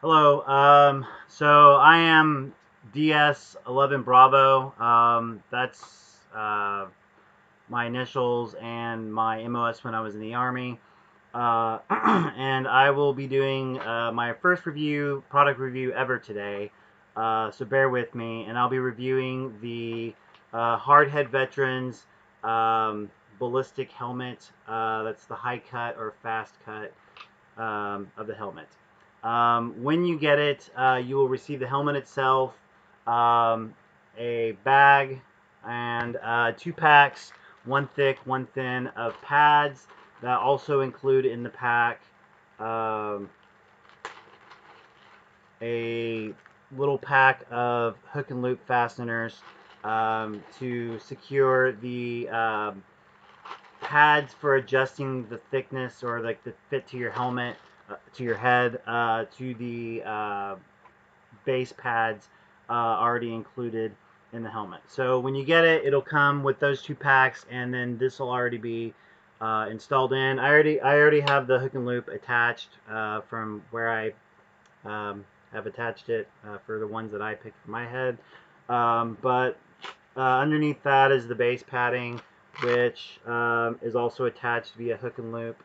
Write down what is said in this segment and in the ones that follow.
Hello. So I am DS11 Bravo. That's my initials and my MOS when I was in the Army. And I will be doing my first product review ever today. So bear with me, and I'll be reviewing the Hardhead Veterans ballistic helmet. That's the high cut or fast cut of the helmet. When you get it, you will receive the helmet itself, a bag, and 2 packs, one thick, one thin, of pads that also include in the pack um, a little pack of hook and loop fasteners to secure the pads for adjusting the thickness or like the fit to your helmet, to your head, to the base pads already included in the helmet. So when you get it, it'll come with those 2 packs, and then this will already be installed in. I already have the hook and loop attached from where I have attached it for the ones that I picked for my head. But underneath that is the base padding, which is also attached via hook and loop.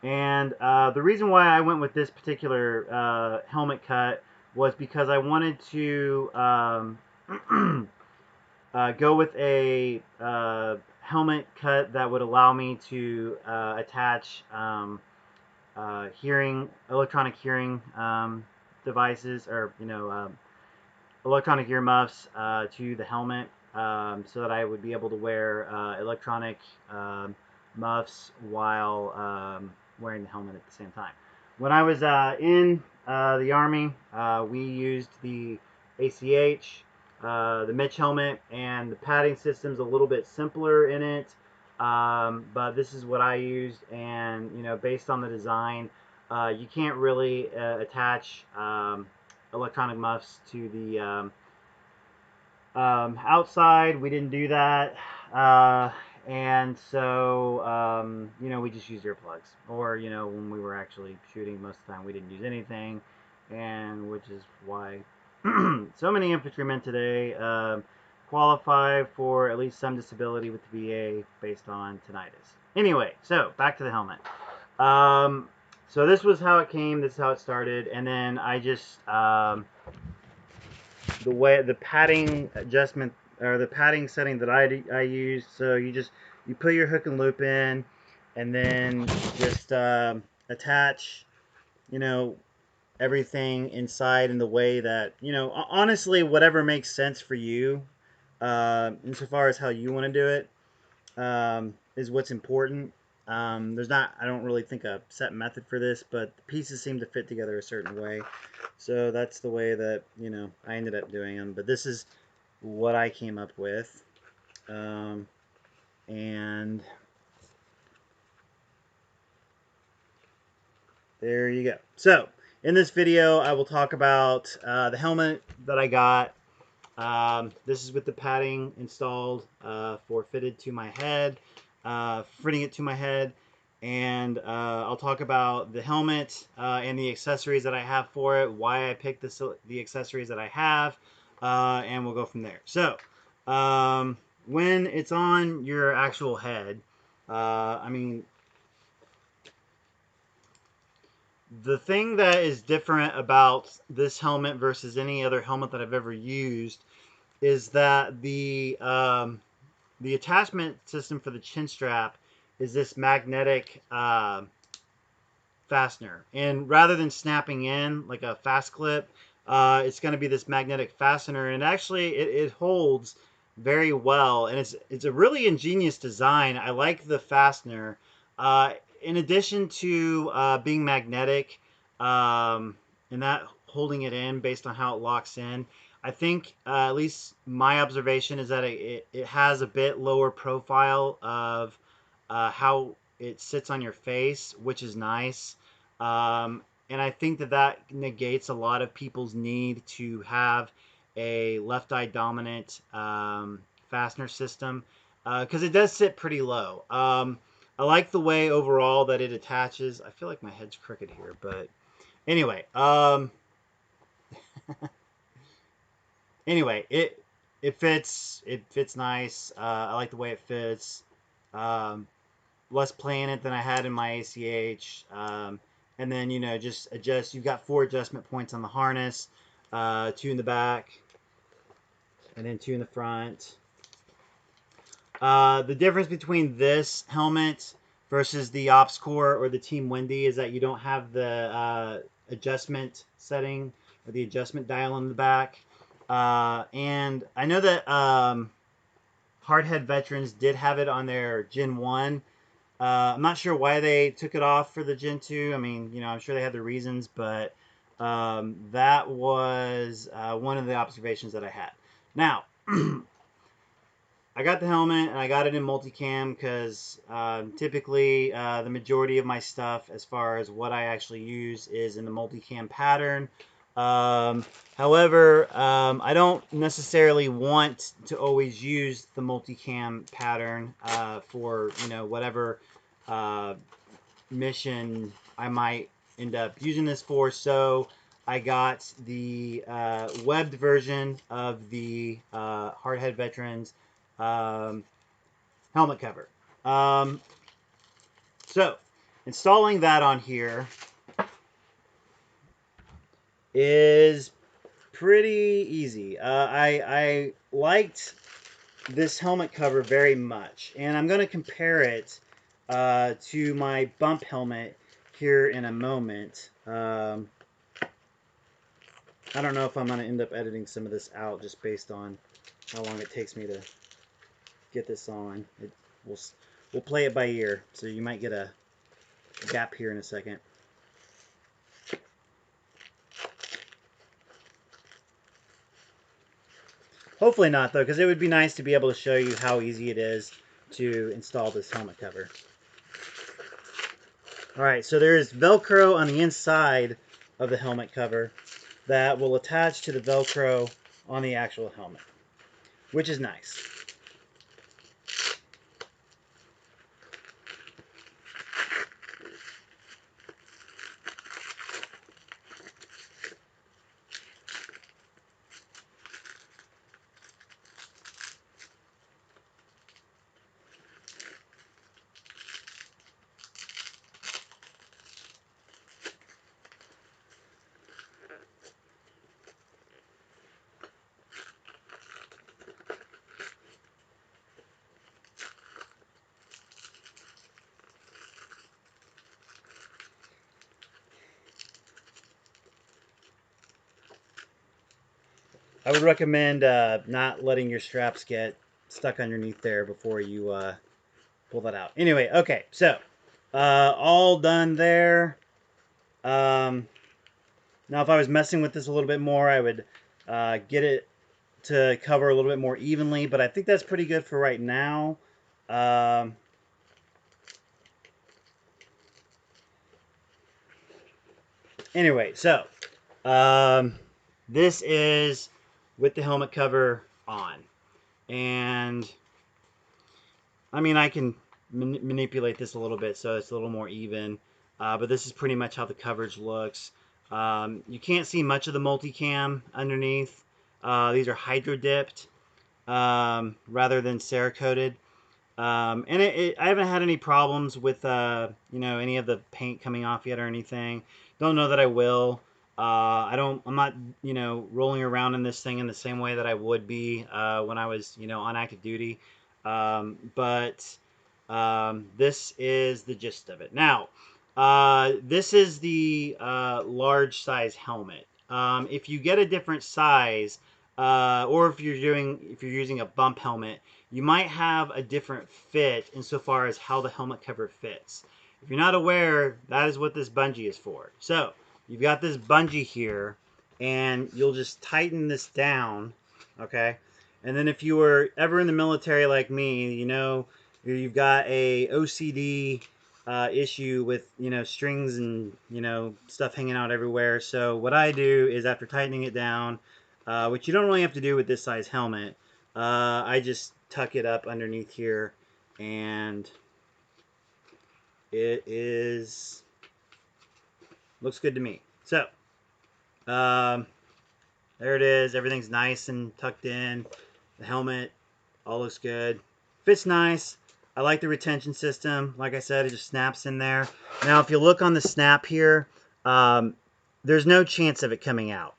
And the reason why I went with this particular helmet cut was because I wanted to go with a helmet cut that would allow me to attach electronic hearing devices, or electronic earmuffs to the helmet, so that I would be able to wear electronic muffs while wearing the helmet at the same time. When I was in the Army, we used the ACH, the Mitch helmet, and the padding system's a little bit simpler in it. But this is what I used, and based on the design, you can't really attach electronic muffs to the outside. We didn't do that, and so we just used earplugs. Or when we were actually shooting, most of the time we didn't use anything, and which is why so many infantrymen today qualify for at least some disability with the VA based on tinnitus. Anyway, so back to the helmet. So this was how it came. This is how it started, and then I just the padding adjustment, or the padding setting that I use. So you put your hook and loop in, and then just attach you know everything inside in the way that honestly, whatever makes sense for you, insofar as how you want to do it, is what's important. There's not, I don't really think, a set method for this, but the pieces seem to fit together a certain way. So that's the way that I ended up doing them. But this is what I came up with, and there you go. So in this video, I will talk about the helmet that I got. This is with the padding installed for fitted to my head, fitting it to my head, and I'll talk about the helmet and the accessories that I have for it, why I picked the accessories that I have, and we'll go from there. So, when it's on your actual head, I mean, the thing that is different about this helmet versus any other helmet that I've ever used is that the attachment system for the chin strap is this magnetic fastener, and rather than snapping in like a fast clip, it's going to be this magnetic fastener, and actually it holds very well, and it's a really ingenious design. I like the fastener. In addition to being magnetic, and that holding it in based on how it locks in, I think, at least my observation is that it has a bit lower profile of how it sits on your face, which is nice. And I think that negates a lot of people's need to have a left eye dominant fastener system, because it does sit pretty low. I like the way overall that it attaches. I feel like my head's crooked here, but anyway, Anyway, it fits nice. I like the way it fits. Um, Less play in it than I had in my ACH. And then just adjust. You've got 4 adjustment points on the harness, 2 in the back, and then 2 in the front. The difference between this helmet versus the Ops Core or the Team Wendy is that you don't have the adjustment setting or the adjustment dial in the back. And I know that Hardhead Veterans did have it on their Gen 1. I'm not sure why they took it off for the Gen 2. I mean, I'm sure they had their reasons, but that was one of the observations that I had. Now, I got the helmet and I got it in multicam because typically the majority of my stuff, as far as what I actually use, is in the multicam pattern. However, I don't necessarily want to always use the multicam pattern for whatever mission I might end up using this for. So I got the webbed version of the Hardhead Veterans um, helmet cover. So installing that on here is pretty easy. I liked this helmet cover very much, and I'm going to compare it to my bump helmet here in a moment. I don't know if I'm going to end up editing some of this out just based on how long it takes me to get this on. We'll, we'll play it by ear, so you might get a gap here in a second. Hopefully not, though, because it would be nice to be able to show you how easy it is to install this helmet cover. All right, so there is Velcro on the inside of the helmet cover that will attach to the Velcro on the actual helmet, which is nice. I would recommend not letting your straps get stuck underneath there before you pull that out. Anyway, okay, so all done there. Now, if I was messing with this a little bit more, I would get it to cover a little bit more evenly, but I think that's pretty good for right now. Um, anyway, so this is with the helmet cover on. And I mean, I can manipulate this a little bit so it's a little more even. But this is pretty much how the coverage looks. You can't see much of the multicam underneath. These are hydro dipped rather than Cerakoted. And I haven't had any problems with any of the paint coming off yet or anything. Don't know that I will. I'm not rolling around in this thing in the same way that I would be when I was on active duty. But this is the gist of it. Now, this is the large size helmet. If you get a different size, or if you're using a bump helmet, you might have a different fit insofar as how the helmet cover fits. If you're not aware, that is what this bungee is for. So you've got this bungee here, and you'll just tighten this down, okay? And then if you were ever in the military like me, you've got a OCD issue with strings and stuff hanging out everywhere. So what I do is, after tightening it down, which you don't really have to do with this size helmet, I just tuck it up underneath here, and it is looks good to me. So There it is. Everything's nice and tucked in. The helmet all looks good. Fits nice. I like the retention system. Like I said, it just snaps in there. Now, if you look on the snap here, um, there's no chance of it coming out.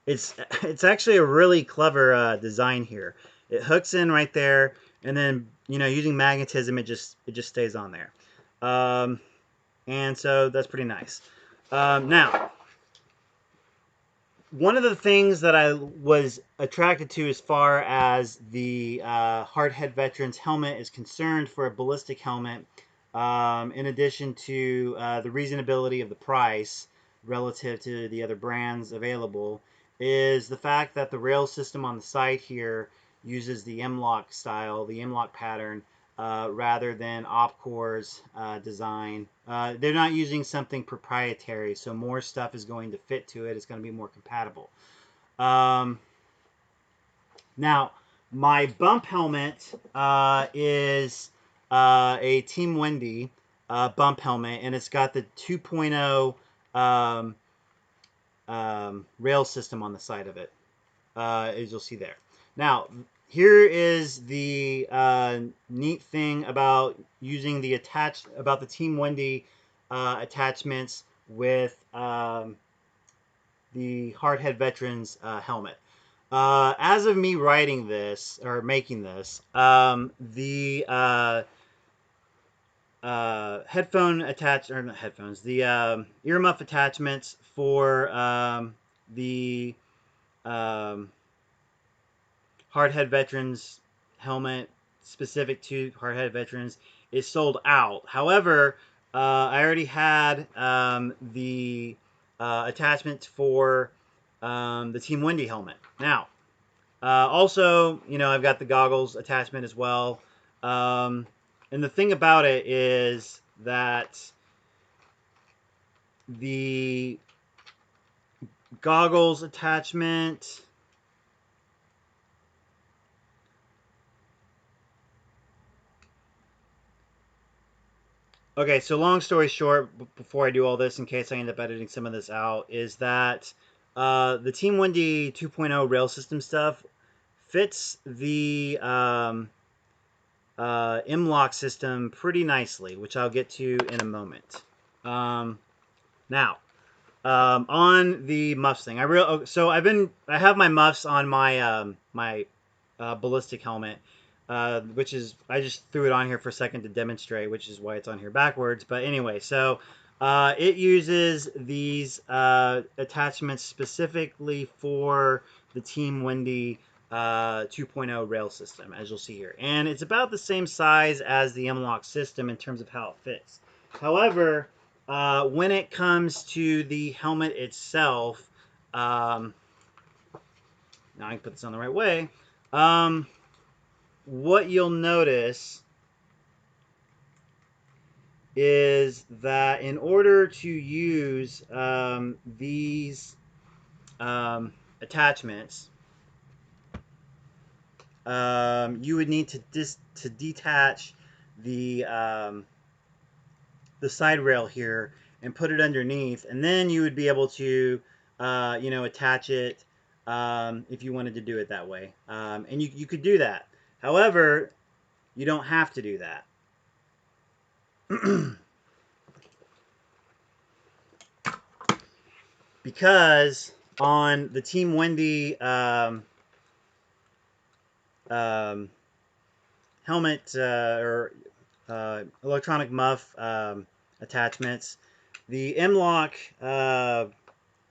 It's it's actually a really clever design here. It hooks in right there, and then using magnetism, it just stays on there. Um, and so that's pretty nice. Now, one of the things that I was attracted to as far as the hardhead veteran's helmet is concerned for a ballistic helmet, in addition to the reasonability of the price relative to the other brands available, is the fact that the rail system on the side here uses the M-LOK style, the M-LOK pattern, rather than OpCore's design. They're not using something proprietary, so more stuff is going to fit to it. It's going to be more compatible. Um, Now, my bump helmet is a Team Wendy bump helmet, and it's got the 2.0 um, rail system on the side of it, as you'll see there. Now, here is the neat thing about using the Team Wendy attachments with the Hardhead Veterans helmet. As of me writing this or making this, the headphone attach or not headphones, the earmuff attachments for the um, hardhead veterans helmet specific to hardhead veterans is sold out. However, I already had the attachments for the Team Wendy helmet. Now, also, I've got the goggles attachment as well. And the thing about it is that the goggles attachment. Okay, so long story short, before I do all this, in case I end up editing some of this out, is that the Team Wendy 2.0 rail system stuff fits the M-LOK system pretty nicely, which I'll get to in a moment. Now, on the muffs thing, I have my muffs on my ballistic helmet, which is I just threw it on here for a second to demonstrate, which is why it's on here backwards. But anyway, so it uses these attachments specifically for the Team Wendy 2.0 rail system, as you'll see here, and it's about the same size as the M-LOK system in terms of how it fits. However, when it comes to the helmet itself, now I can put this on the right way. What you'll notice is that in order to use these attachments, you would need to detach the the side rail here and put it underneath, and then you would be able to attach it if you wanted to do it that way, and you could do that. However, you don't have to do that. Because on the Team Wendy um, helmet or electronic muff attachments, the M-LOK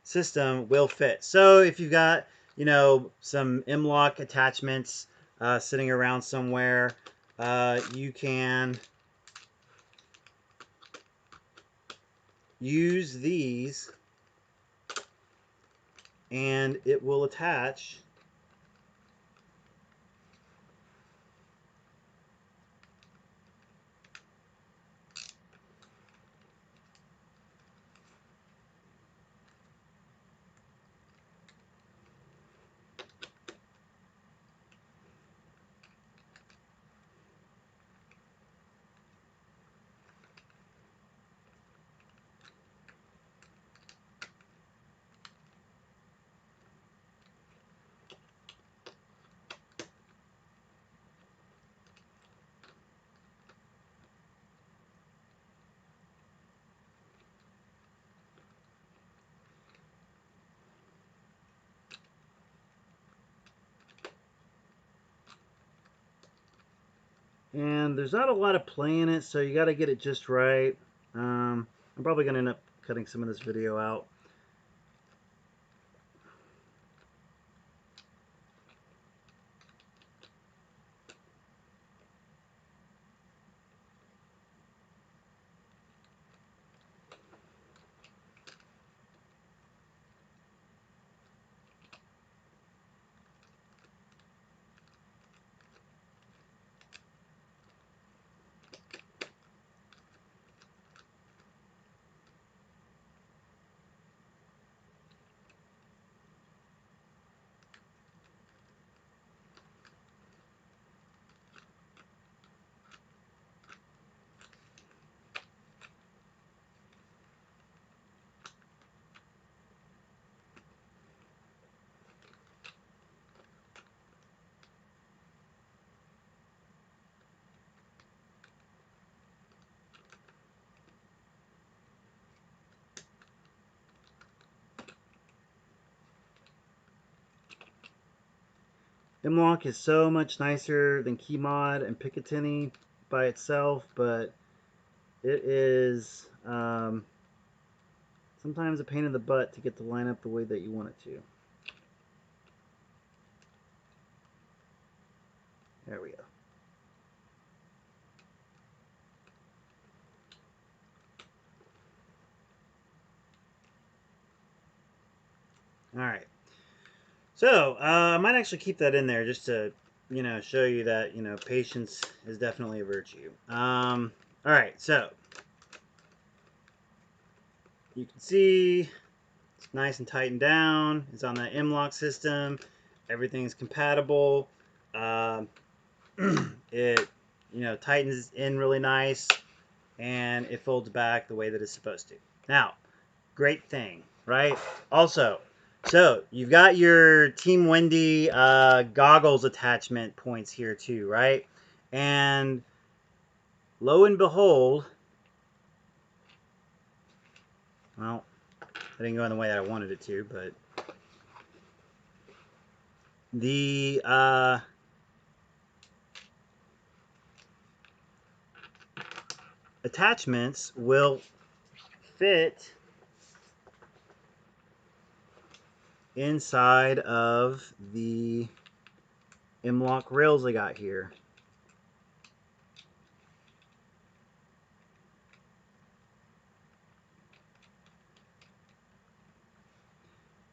system will fit. So if you've got some M-LOK attachments sitting around somewhere, you can use these and it will attach and there's not a lot of play in it, so you got to get it just right. I'm probably going to end up cutting some of this video out. M-Lock is so much nicer than Keymod and Picatinny by itself, but it is sometimes a pain in the butt to get to line up the way that you want it to. There we go. All right. So I might actually keep that in there just to, show you that, patience is definitely a virtue. All right. So you can see it's nice and tightened down. It's on the M-Lock system. Everything's compatible. Um, it, tightens in really nice, and it folds back the way that it's supposed to. Now, great thing, right? Also, so you've got your Team Wendy goggles attachment points here too, right? And lo and behold, well, it didn't go in the way that I wanted it to, but the attachments will fit inside of the M-Lock rails I got here.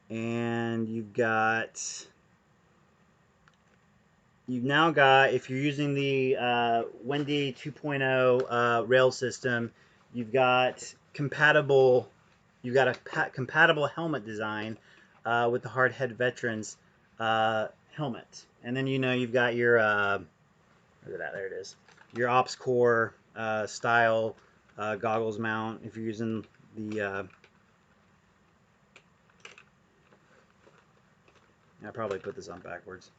And you've now got, if you're using the Wendy 2.0 rail system, you've got compatible compatible helmet design with the Hardhead Veterans helmet. And then you've got your where's it at? There it is. Your Ops Core style goggles mount. If you're using the I probably put this on backwards.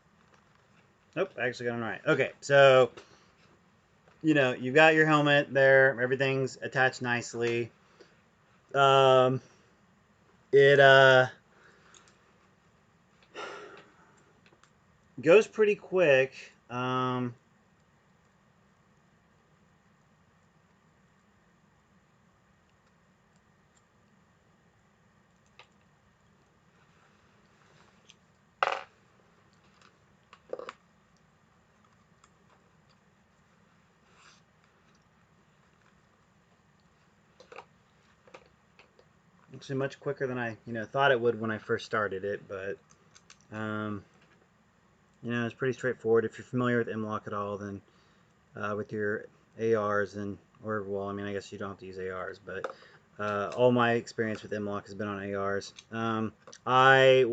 Nope, I actually got it right. Okay, so you've got your helmet there. Everything's attached nicely. It goes pretty quick. Actually, much quicker than I thought it would when I first started it, but it's pretty straightforward. If you're familiar with M-Lock at all, then with your ARs well, I mean, I guess you don't have to use ARs, but all my experience with M-Lock has been on ARs. I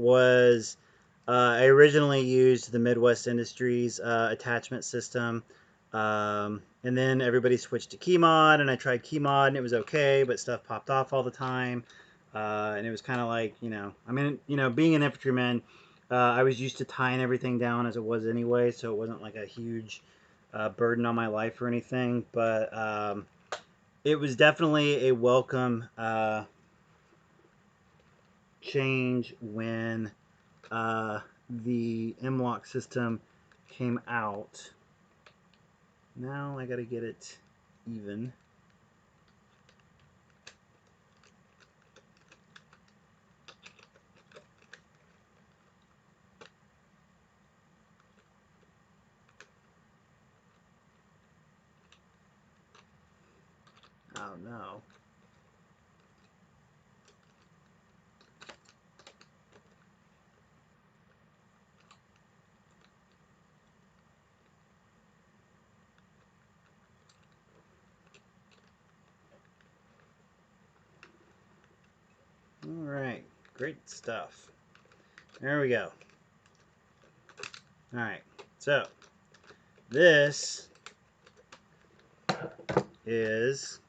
originally used the Midwest Industries attachment system, and then everybody switched to Keymod, and I tried Keymod, and it was okay, but stuff popped off all the time, and it was kind of like, being an infantryman, I was used to tying everything down as it was anyway, so it wasn't like a huge burden on my life or anything, but it was definitely a welcome change when the M-Lock system came out. Now I gotta get it even. Oh no. All right, great stuff. There we go. All right, so this is,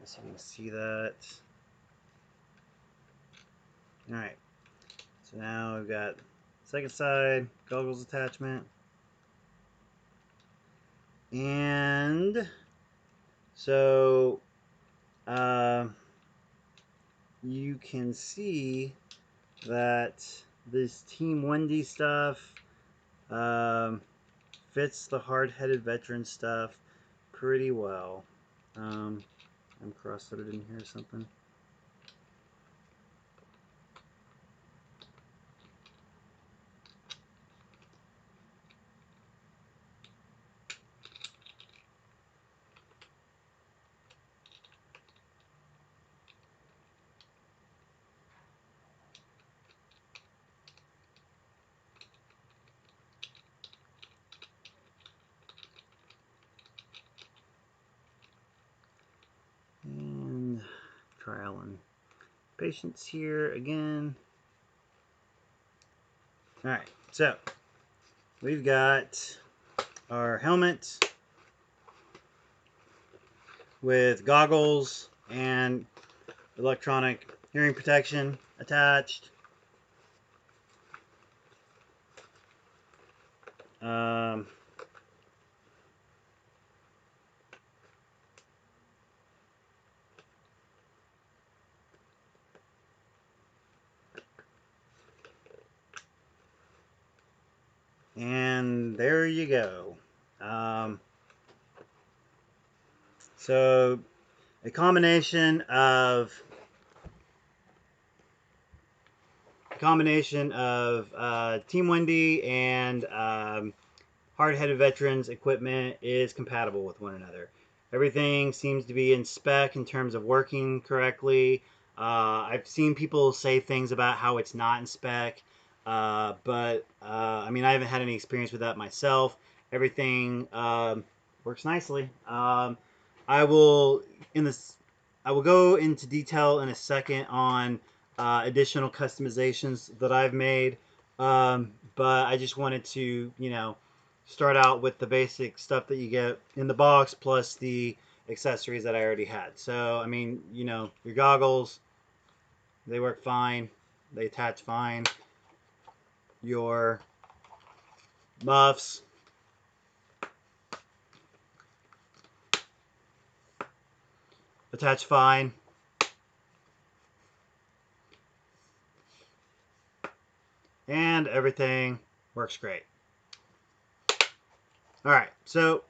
so you can see that. All right, so now we've got second side goggles attachment, and so you can see that this Team Wendy stuff fits the hard-headed veteran stuff pretty well. I'm cross-threaded in here or something. And trial and patience here again. All right, so we've got our helmet with goggles and electronic hearing protection attached. Um, and there you go. So a combination of Team Wendy and hard-headed veterans equipment is compatible with one another. Everything seems to be in spec in terms of working correctly. I've seen people say things about how it's not in spec, but I mean, I haven't had any experience with that myself. Everything works nicely. I will in this. I will go into detail in a second on additional customizations that I've made, but I just wanted to, start out with the basic stuff that you get in the box plus the accessories that I already had. So, I mean, your goggles, they work fine, they attach fine. Your muffs, attach fine. And everything works great. All right, so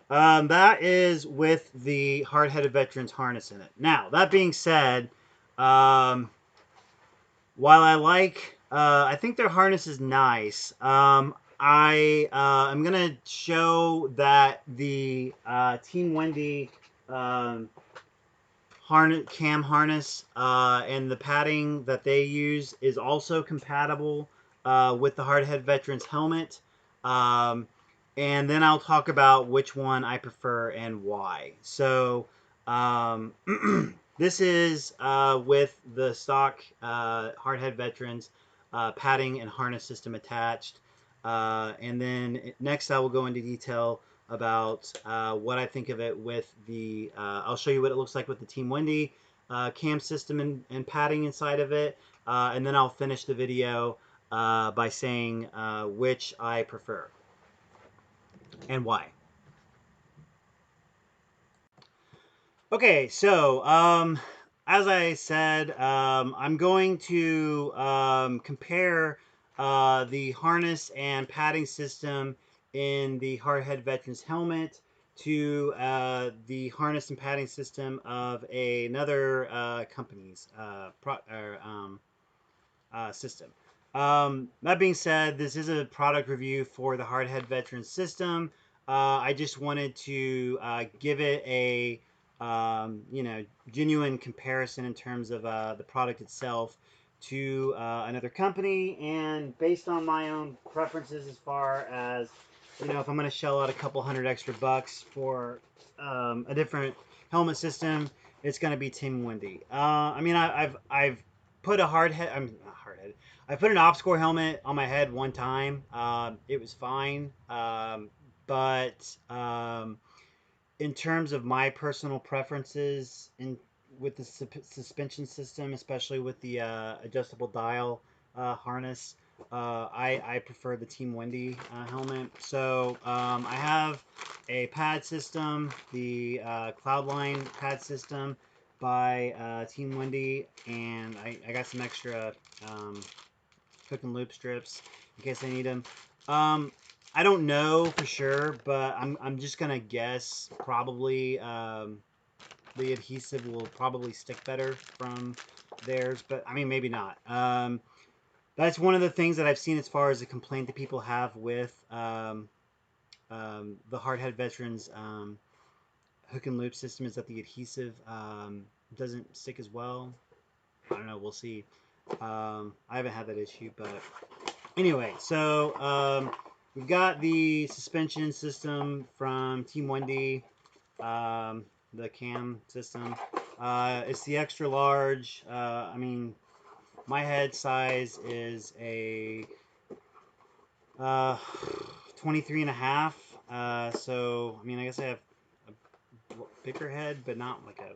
that is with the hard-headed veterans harness in it. Now, that being said, while I think their harness is nice. I'm gonna show that the Team Wendy cam harness and the padding that they use is also compatible with the Hardhead Veterans helmet. Um, and then I'll talk about which one I prefer and why. So um, this is with the stock Hardhead Veterans padding and harness system attached. And then next I will go into detail about what I think of it with the, I'll show you what it looks like with the Team Wendy cam system and padding inside of it. And then I'll finish the video by saying which I prefer and why. Okay, so as I said, I'm going to compare the harness and padding system in the Hardhead Veterans helmet to the harness and padding system of another company's system. That being said, this is a product review for the Hardhead Veteran System. I just wanted to give it a genuine comparison in terms of the product itself to another company, and based on my own preferences as far as if I'm going to shell out a couple hundred extra bucks for a different helmet system, it's going to be Team Wendy. I mean, I've put a hard head. I'm not hard head. I put an OpsCore helmet on my head one time. It was fine, but in terms of my personal preferences in with the suspension system, especially with the adjustable dial harness, I prefer the Team Wendy helmet. So I have a pad system, the Cloudline pad system by Team Wendy, and I got some extra hook and loop strips in case I need them. Um, I don't know for sure, but I'm just gonna guess probably the adhesive will probably stick better from theirs, but I mean maybe not. That's one of the things that I've seen as far as a complaint that people have with the Hardhead Veterans hook and loop system is that the adhesive doesn't stick as well. I don't know. We'll see. I haven't had that issue, but anyway, so we've got the suspension system from Team 1D, the cam system. It's the extra large. I mean, my head size is a uh, 23 and a half. So, I mean, I guess I have a bigger head, but not like a,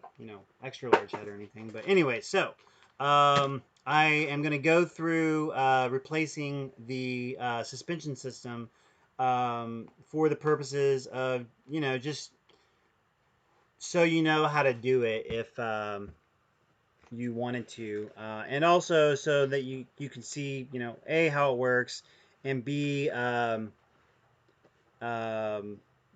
extra large head or anything. But anyway, so I am going to go through replacing the suspension system for the purposes of, just so you know how to do it if you wanted to, and also so that you can see, A, how it works, and B, um,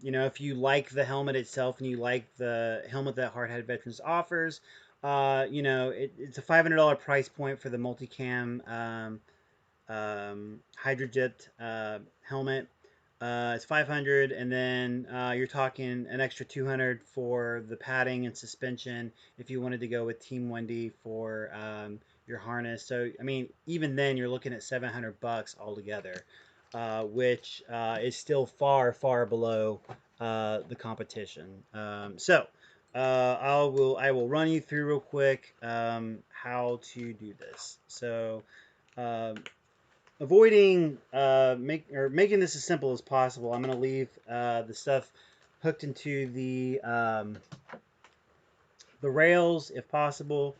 if you like the helmet itself and you like the helmet that Hardhead Veterans offers, it's a $500 price point for the multicam Hydrojet helmet. It's 500, and then you're talking an extra 200 for the padding and suspension if you wanted to go with Team Wendy for your harness. So I mean, even then you're looking at 700 bucks altogether, which is still far far below the competition. I will run you through real quick how to do this. So. Um, Avoiding making this as simple as possible, I'm going to leave the stuff hooked into the rails if possible,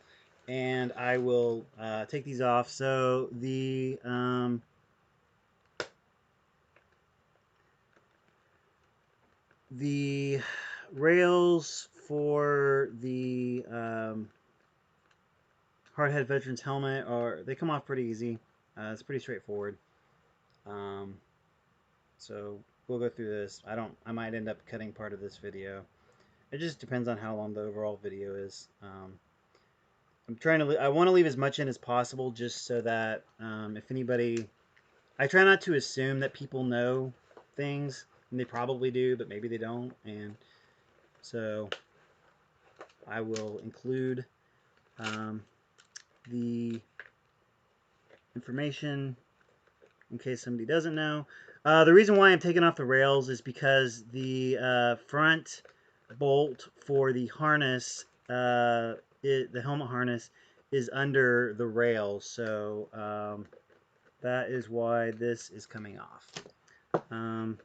and I will take these off. So the rails for the Hardhead Veterans helmet they come off pretty easy. It's pretty straightforward. Um, so we'll go through this. I might end up cutting part of this video. It just depends on how long the overall video is. I want to leave as much in as possible, just so that if anybody, I try not to assume that people know things, and they probably do, but maybe they don't, and so I will include um, the information in case somebody doesn't know. The reason why I'm taking off the rails is because the front bolt for the harness, the helmet harness, is under the rail, so that is why this is coming off. Um,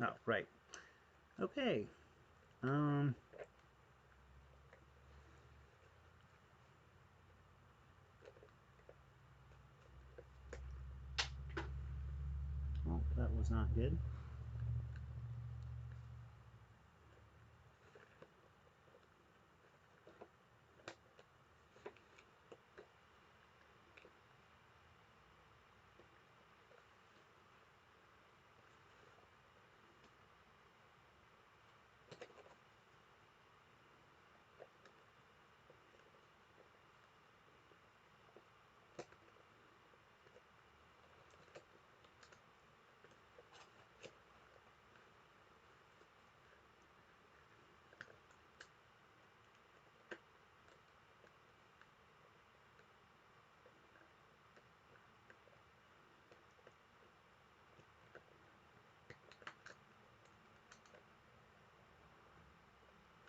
oh, right. Okay. Um, well, that was not good.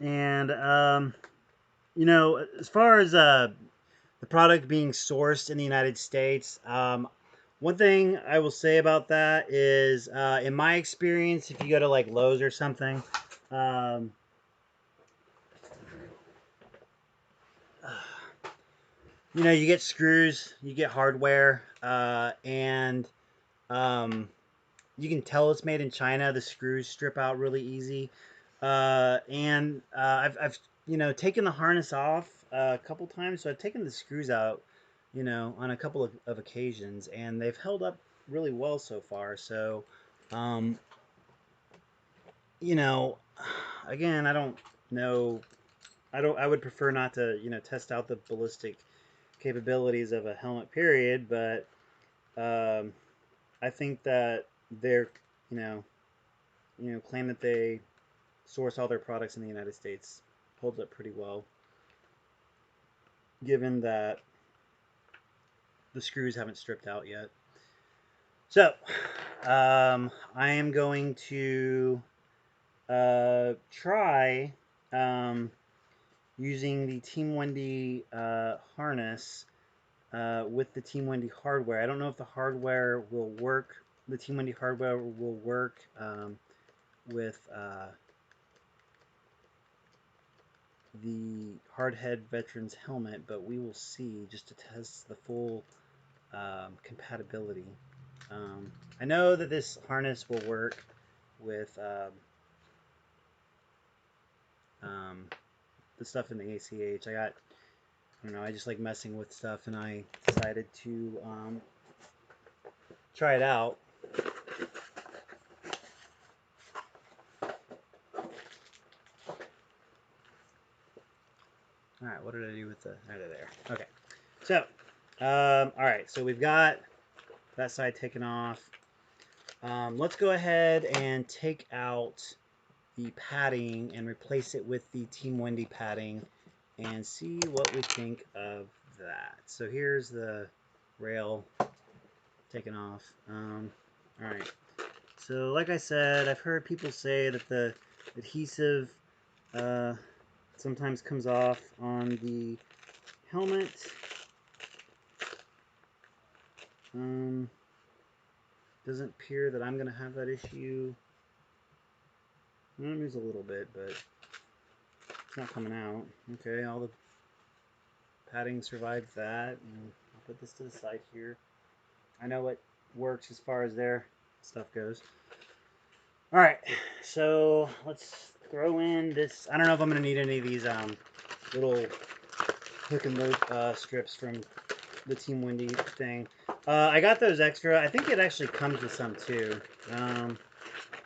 And you know, as far as the product being sourced in the United States, one thing I will say about that is, in my experience, if you go to like Lowe's or something, um, you know, you get screws, you get hardware, and um, you can tell it's made in China. The screws strip out really easy, and I've you know taken the harness off a couple times, so I've taken the screws out, you know, on a couple of occasions, and they've held up really well so far. So, um, you know, again, I don't know. I would prefer not to, you know, test out the ballistic capabilities of a helmet. Period, but um, I think that they're, you know, claim that they source all their products in the United States holds up pretty well, given that the screws haven't stripped out yet. So, I am going to try using the Team Wendy harness with the Team Wendy hardware. I don't know if the hardware will work. The Team Wendy hardware will work with the hardhead veteran's helmet, but we will see just to test the full compatibility. I know that this harness will work with um, the stuff in the ACH. I don't know, I just like messing with stuff, and I decided to try it out. All right, what did I do with the? There. Okay, so all right, so we've got that side taken off. Let's go ahead and take out the padding and replace it with the Team Wendy padding and see what we think of that. So here's the rail taken off. All right. So like I said, I've heard people say that the adhesive uh, sometimes comes off on the helmet. Um, doesn't appear that I'm going to have that issue. It moves a little bit, but it's not coming out. Okay, all the padding survived that. And I'll put this to the side here. I know it works as far as their stuff goes. All right, so let's throw in this. I don't know if I'm going to need any of these little hook and loop strips from the Team Wendy thing. I got those extra. I think it actually comes with some too.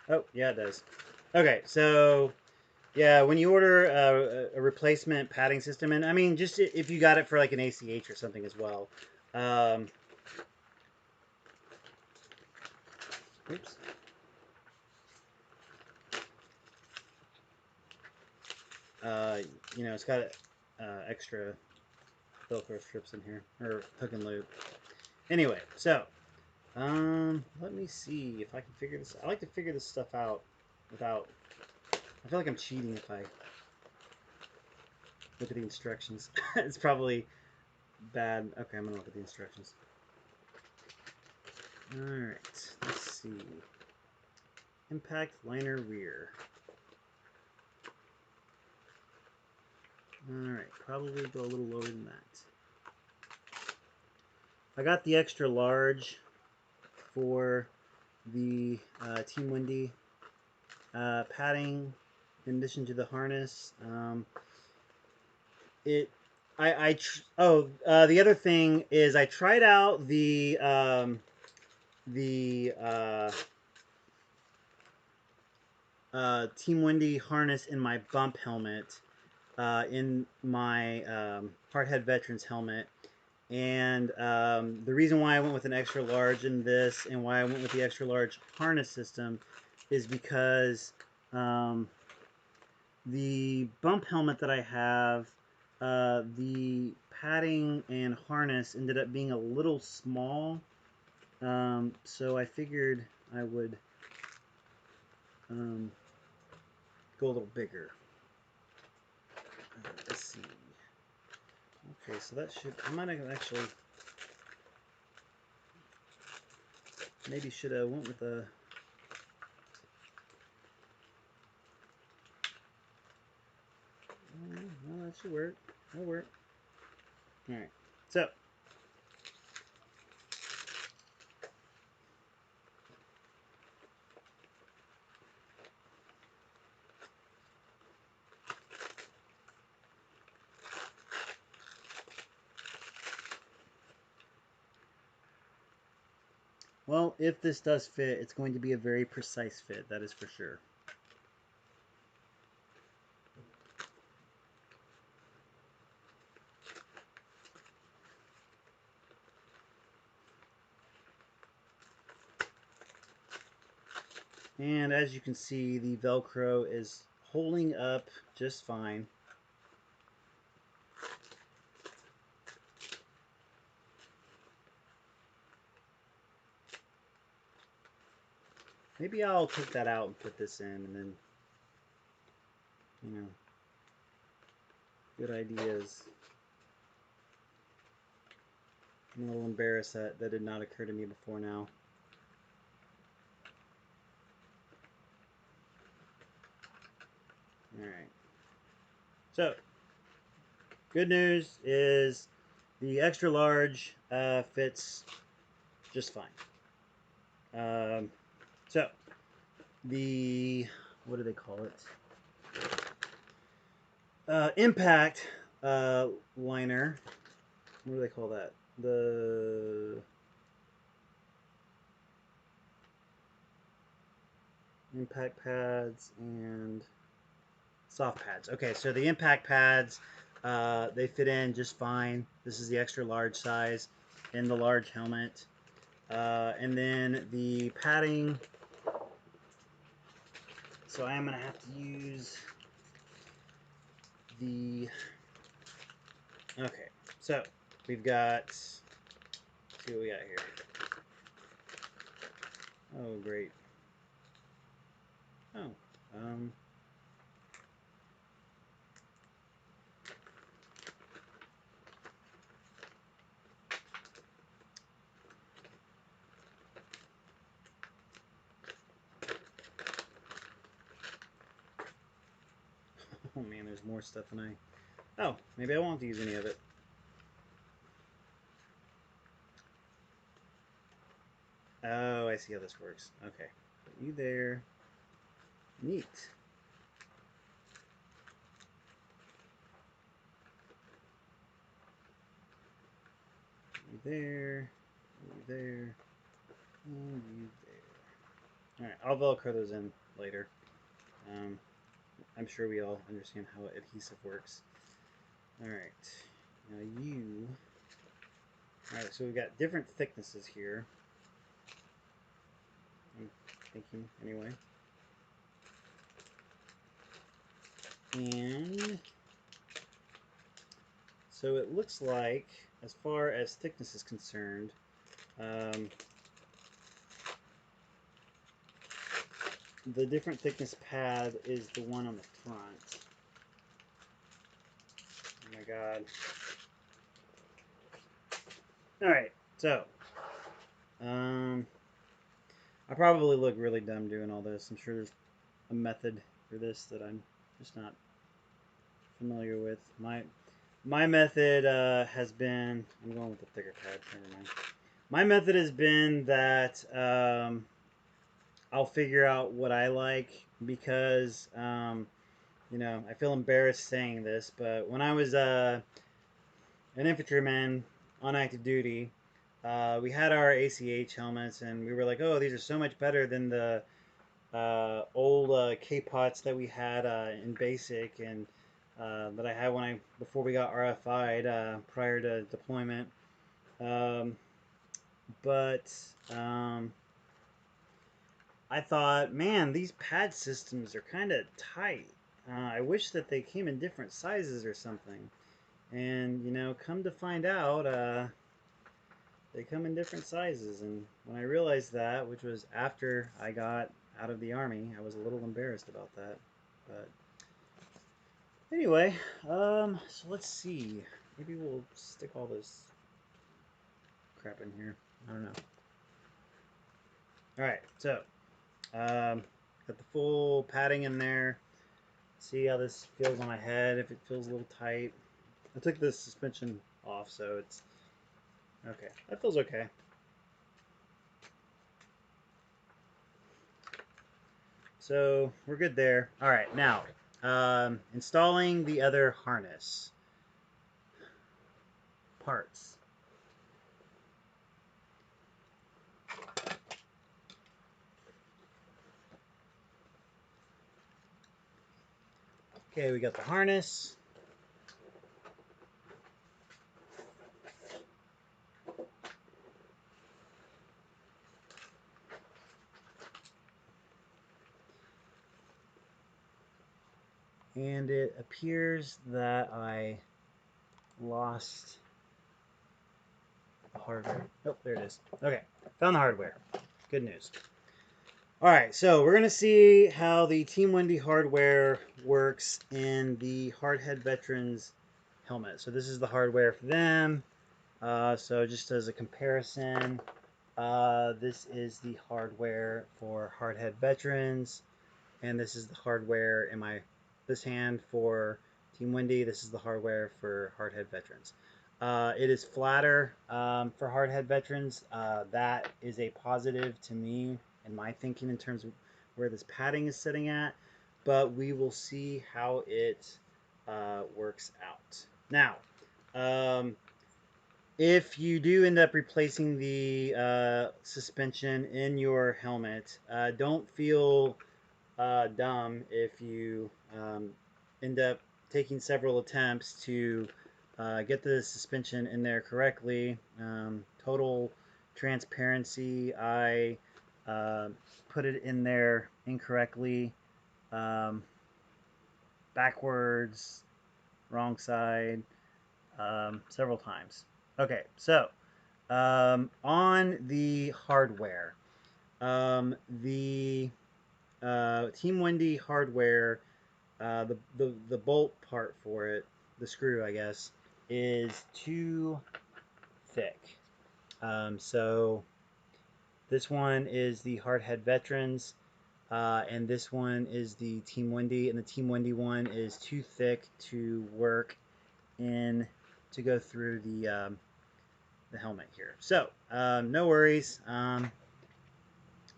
Oh, yeah, it does. Okay, so yeah, when you order a replacement padding system, and I mean, just if you got it for like an ACH or something as well. Oops. Uh, you know, it's got extra Velcro strips in here, or hook and loop. Anyway, so let me see if I can figure this. I like to figure this stuff out without. I feel like I'm cheating if I look at the instructions. It's probably bad. Okay, I'm gonna look at the instructions. All right, let's see. Impact liner rear. Alright, probably go a little lower than that. I got the extra large for the Team Wendy padding in addition to the harness. The other thing is I tried out the Team Wendy harness in my bump helmet, in my Hardhead Veterans helmet. And the reason why I went with an extra large in this and why I went with the extra large harness system is because the bump helmet that I have, the padding and harness ended up being a little small. So I figured I would go a little bigger. Let's see. Okay, so that should, I might actually, maybe should have went with a, well, that should work. That'll work. Alright, so, well, if this does fit, it's going to be a very precise fit, that is for sure. And as you can see, the Velcro is holding up just fine. Maybe I'll take that out and put this in, and then, you know, good ideas. I'm a little embarrassed that did not occur to me before now. Alright. So, good news is the extra large fits just fine. So, the, what do they call it? Impact liner. What do they call that? The impact pads and soft pads. Okay, so the impact pads, they fit in just fine. This is the extra large size in the large helmet. And then the padding, so I am going to have to use the, okay, so we've got, let's see what we got here. Oh, great. Oh, oh man, there's more stuff than I, oh, maybe I won't have to use any of it. Oh, I see how this works. Okay, put you there. Neat. You there, you there, and you there. Alright, I'll Velcro those in later. I'm sure we all understand how adhesive works. Alright, now you... Alright, so we've got different thicknesses here. I'm thinking, anyway. And... so it looks like, as far as thickness is concerned, the different thickness pad is the one on the front. Oh my god. Alright, so I probably look really dumb doing all this. I'm sure there's a method for this that I'm just not familiar with. My method has been, I'm going with the thicker pad, never mind. My method has been that I'll figure out what I like because, I feel embarrassed saying this, but when I was an infantryman on active duty, we had our ACH helmets, and we were like, oh, these are so much better than the old K-pots that we had in basic and that I had before we got RFI'd prior to deployment. Um, but I thought, man, these pad systems are kind of tight. I wish that they came in different sizes or something. And come to find out, they come in different sizes. And when I realized that, which was after I got out of the army, I was a little embarrassed about that. But anyway, so let's see. Maybe we'll stick all this crap in here. I don't know. All right, so got the full padding in there. See how this feels on my head. If it feels a little tight, I took the suspension off, so it's okay. That feels okay. So we're good there. All right, now installing the other harness parts. Okay, we got the harness. And it appears that I lost the hardware. Oh, there it is. Okay, found the hardware. Good news. All right, so we're going to see how the Team Wendy hardware works in the Hardhead Veterans helmet. So this is the hardware for them. So just as a comparison, this is the hardware for Hardhead Veterans, and this is the hardware in this hand for Team Wendy. This is the hardware for Hardhead Veterans. It is flatter for Hardhead Veterans. That is a positive to me in my thinking in terms of where this padding is sitting at, but we will see how it works out. Now, if you do end up replacing the suspension in your helmet, don't feel dumb if you end up taking several attempts to get the suspension in there correctly. Total transparency, I put it in there incorrectly, backwards, wrong side, several times. Okay, so on the hardware, the Team Wendy hardware, the bolt part for it, the screw, I guess, is too thick. So this one is the Hardhead Veterans, and this one is the Team Wendy, and the Team Wendy one is too thick to work in to go through the helmet here. So no worries.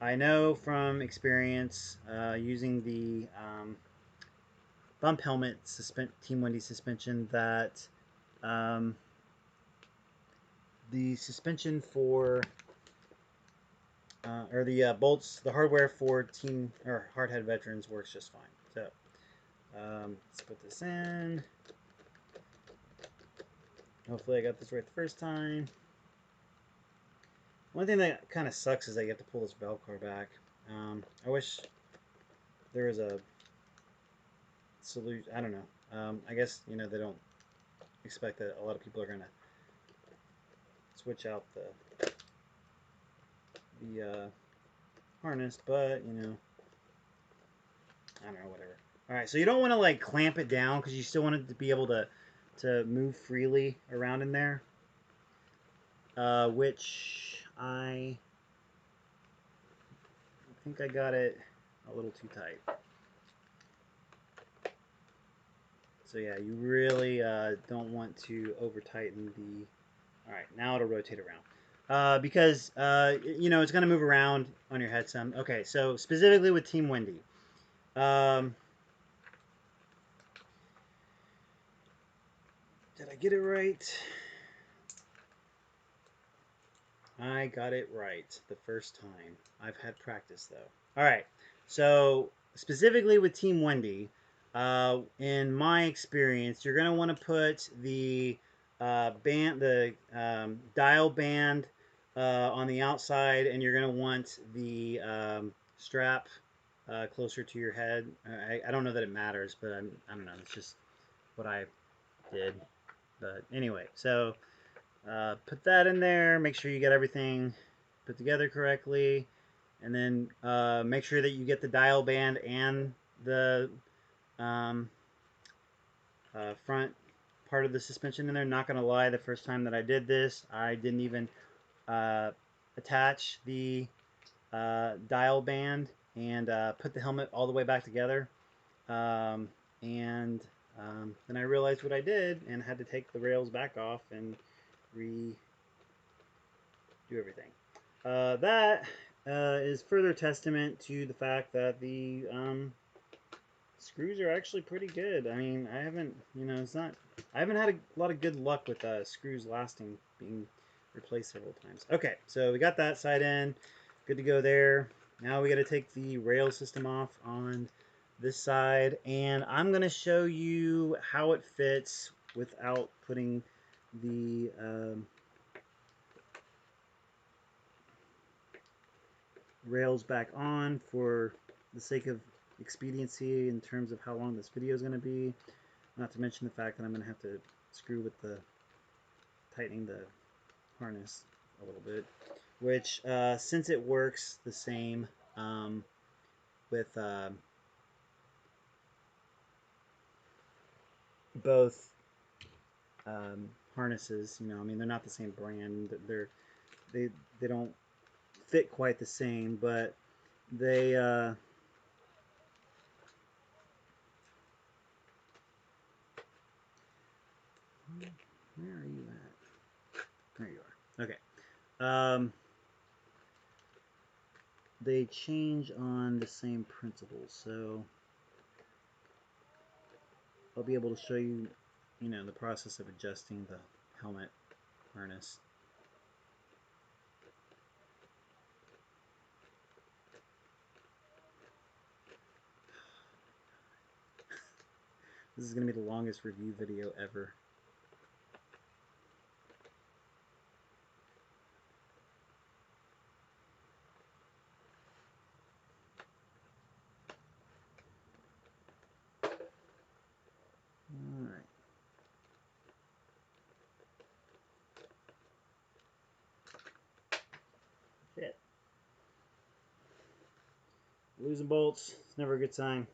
I know from experience using the bump helmet Team Wendy suspension that the suspension for or the bolts, the hardware for Team or Hardhead Veterans works just fine. So let's put this in. Hopefully I got this right the first time. One thing that kind of sucks is that you have to pull this Velcro back. I wish there was a solution. I don't know. I guess they don't expect that a lot of people are gonna switch out the harness, but I don't know, whatever. All right, so you don't want to like clamp it down because you still want it to be able to move freely around in there, which I think I got it a little too tight. So yeah, you really don't want to over tighten the. All right, now it'll rotate around. Because it's going to move around on your head some. Okay, so specifically with Team Wendy, um, did I get it right? I got it right the first time. I've had practice though. All right. So specifically with Team Wendy, in my experience, you're gonna want to put the dial band on the outside, and you're gonna want the strap closer to your head. I don't know that it matters, but I don't know. It's just what I did. But anyway, so put that in there. Make sure you get everything put together correctly, and then make sure that you get the dial band and the um, front part of the suspension in there. Not gonna lie, the first time that I did this, I didn't even uh, attach the dial band and put the helmet all the way back together. Um, and then I realized what I did and had to take the rails back off and re do everything. That is further testament to the fact that the screws are actually pretty good. I mean, I haven't, it's not, I haven't had a lot of good luck with screws lasting, being replaced several times. Okay, so we got that side in, good to go there. Now we got to take the rail system off on this side, and I'm going to show you how it fits without putting the rails back on for the sake of expediency in terms of how long this video is going to be. Not to mention the fact that I'm going to have to screw with the tightening the harness a little bit, which since it works the same with both harnesses, I mean they're not the same brand. They they don't fit quite the same, but they where are you at? There you are. Okay. They change on the same principles. So I'll be able to show you, the process of adjusting the helmet harness. This is going to be the longest review video ever. Alright. Shit. Losing bolts. It's never a good sign.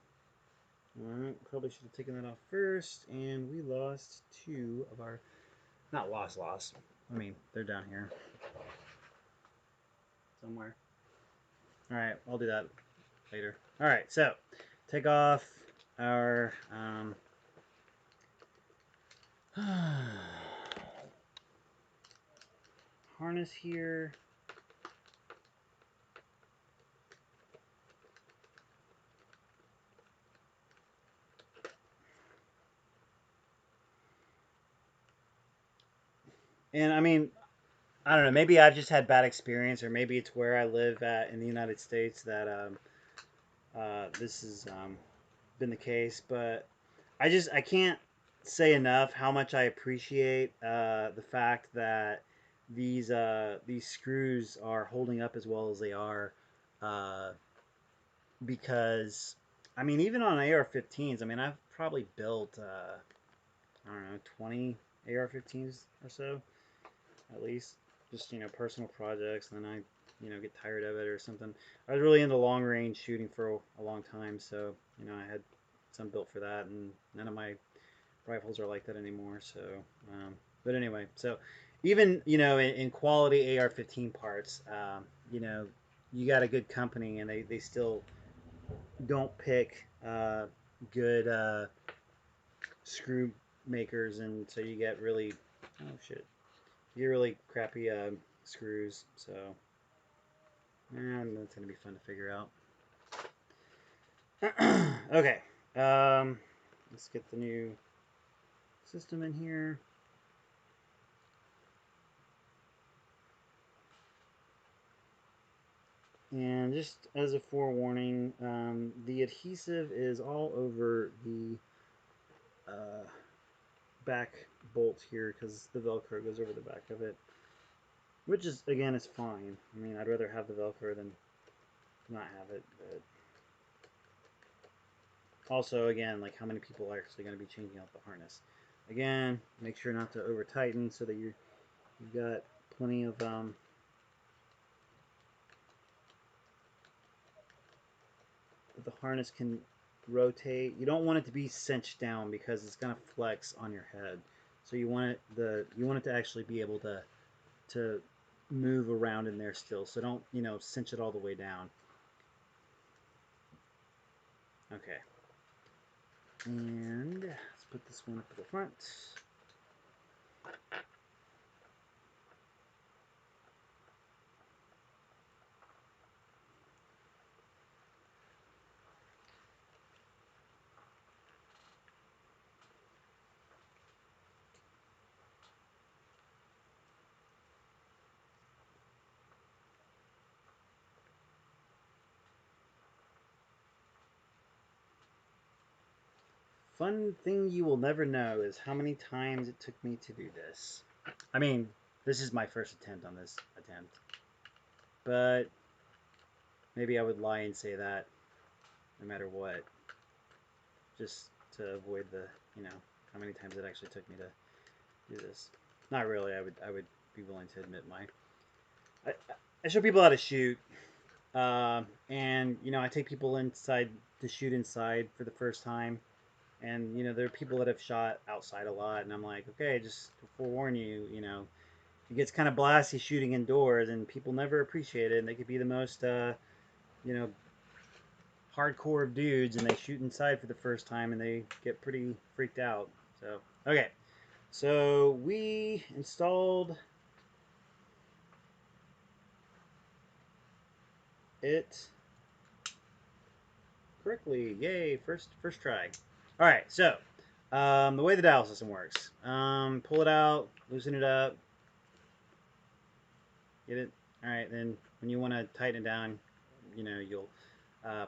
Alright, probably should have taken that off first. And we lost two of our... Not lost. I mean, they're down here. Somewhere. Alright, I'll do that later. Alright, so take off our harness here. And I mean, I don't know. Maybe I've just had bad experience, or maybe it's where I live at in the United States that this has been the case. But I can't say enough how much I appreciate the fact that these screws are holding up as well as they are, uh, because I mean even on AR-15s, I mean I've probably built I don't know 20 AR-15s or so at least, just personal projects. And then I get tired of it or something. I was really into long range shooting for a long time, so I had some built for that, and none of my rifles are like that anymore. So but anyway, so even in quality AR-15 parts, you got a good company, and they still don't pick good screw makers, and so you get really, oh shit, you get really crappy screws. So that's gonna be fun to figure out. Okay, let's get the new system in here. And just as a forewarning, the adhesive is all over the uh, back bolt here because the Velcro goes over the back of it, which is, again, is fine. I mean, I'd rather have the Velcro than not have it, but also, again, like, how many people are actually going to be changing out the harness? Again, make sure not to over tighten so that you've got plenty of the harness can rotate. You don't want it to be cinched down because it's going to flex on your head. So you want it to actually be able to move around in there still. So don't, cinch it all the way down. Okay. And let's put this one up at the front. Fun thing you will never know is how many times it took me to do this. I mean, this is my first attempt on this attempt. But maybe I would lie and say that no matter what. Just to avoid the, how many times it actually took me to do this. Not really. I would be willing to admit I show people how to shoot. And I take people inside to shoot inside for the first time. And there are people that have shot outside a lot, and I'm like, okay, just to forewarn you, it gets kind of blasty shooting indoors, and people never appreciate it. And they could be the most, you know, hardcore of dudes, and they shoot inside for the first time, and they get pretty freaked out. So okay, so we installed it correctly. Yay! First try. All right, so the way the dial system works, pull it out, loosen it up, get it. All right, then when you want to tighten it down, you'll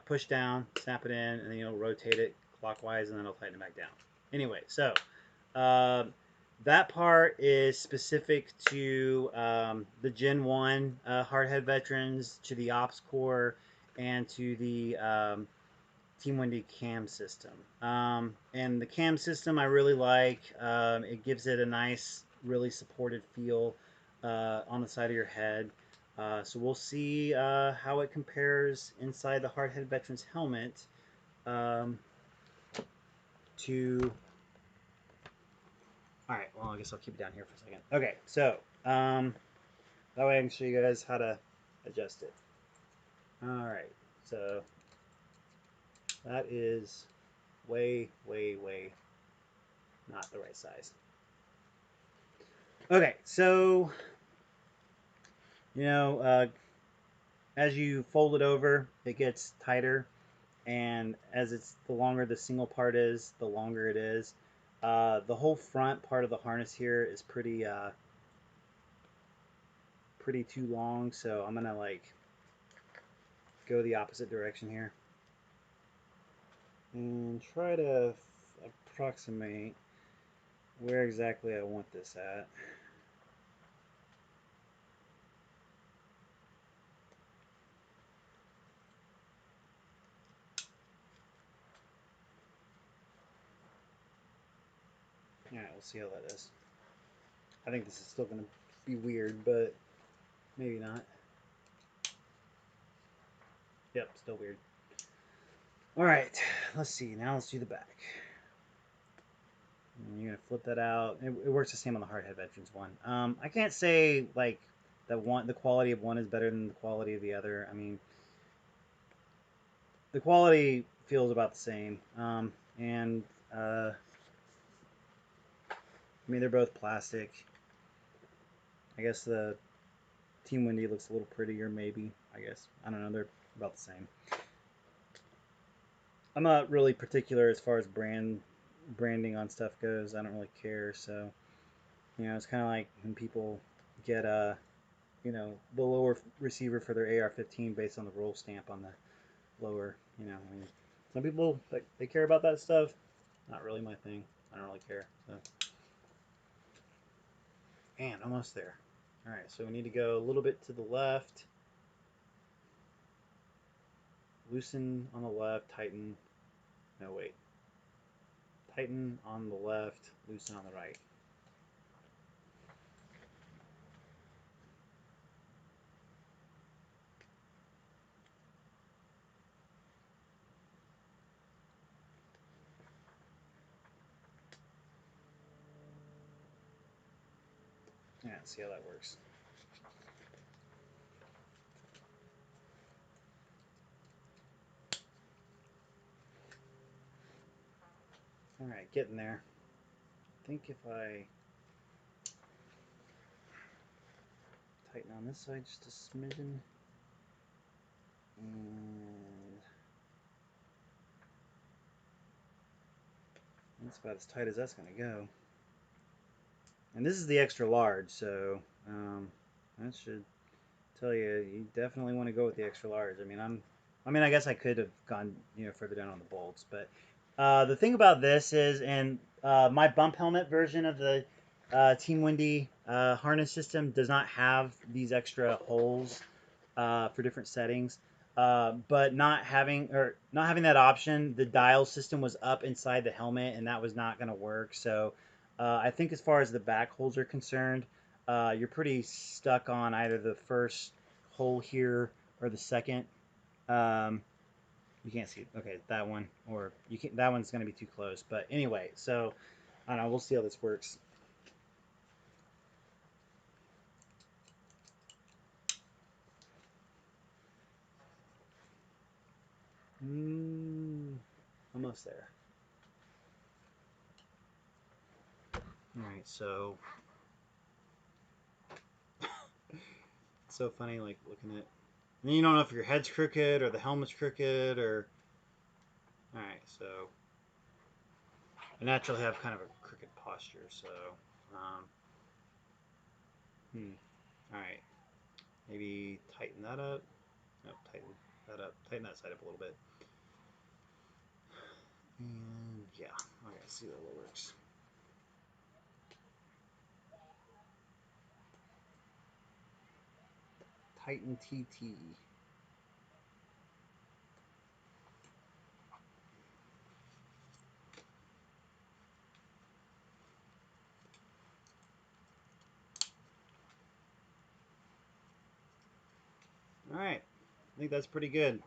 push down, snap it in, and then you'll rotate it clockwise, and then it'll tighten it back down. Anyway, so uh, that part is specific to the Gen 1 hardhead veterans, to the Ops Core, and to the Team Wendy cam system. And the cam system I really like. It gives it a nice, really supported feel on the side of your head. So we'll see how it compares inside the hardhead veteran's helmet to. All right. Well, I guess I'll keep it down here for a second. Okay. So that way I can show you guys how to adjust it. All right. So that is way, way, way not the right size. Okay, so as you fold it over, it gets tighter, and as it's the longer the single part is, the longer it is. The whole front part of the harness here is pretty too long, so I'm gonna like go the opposite direction here and try to approximate where exactly I want this at. Alright, we'll see how that is. I think this is still gonna be weird, but maybe not. Yep, still weird. Alright, let's see. Now let's do the back. And you're gonna flip that out. It works the same on the hardhead veterans one. I can't say like the quality of one is better than the quality of the other. I mean, the quality feels about the same. And I mean, they're both plastic. I guess the Team Windy looks a little prettier, maybe. I guess. I don't know. They're about the same. I'm not really particular as far as branding on stuff goes. I don't really care. So, it's kind of like when people get the lower receiver for their AR-15 based on the roll stamp on the lower. I mean, some people they care about that stuff. Not really my thing. I don't really care. So. And almost there. All right, so we need to go a little bit to the left. Loosen on the left, tighten. No, wait. Tighten on the left, loosen on the right. Yeah, see how that works. All right, getting there. I think if I tighten on this side just a smidgen, and that's about as tight as that's going to go. And this is the extra large, so that should tell you definitely want to go with the extra large. I guess I could have gone further down on the bolts, but the thing about this is, and my bump helmet version of the Team Windy harness system does not have these extra holes for different settings. But not having that option, the dial system was up inside the helmet, and that was not going to work. So I think as far as the back holes are concerned, you're pretty stuck on either the first hole here or the second. Um, you can't see, okay, that one, or you can that one's going to be too close. But anyway, so I don't know. We'll see how this works. Almost there. All right, so it's so funny, like looking at. And you don't know if your head's crooked or the helmet's crooked or. All right, so I naturally have kind of a crooked posture, so. Um, All right, maybe tighten that up. No, tighten that up. Tighten that side up a little bit. And yeah, okay, see how that works. Tighten TT. All right, I think that's pretty good.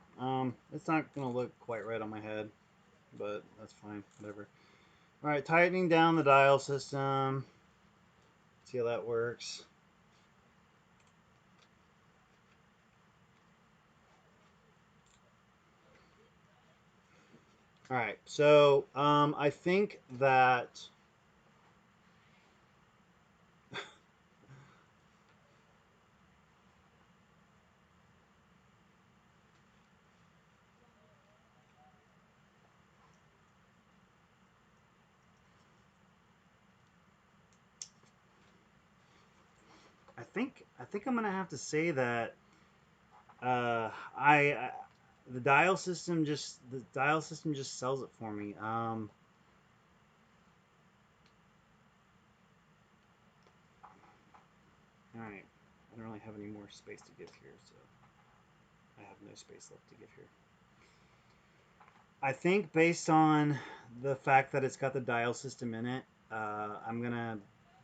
It's not gonna look quite right on my head, but that's fine. Whatever. All right, tightening down the dial system. See how that works. All right, so I think that I think I'm gonna have to say that I the dial system just sells it for me. All right, I don't really have any more space to give here, so I have no space left to give here. I think based on the fact that it's got the dial system in it, I'm gonna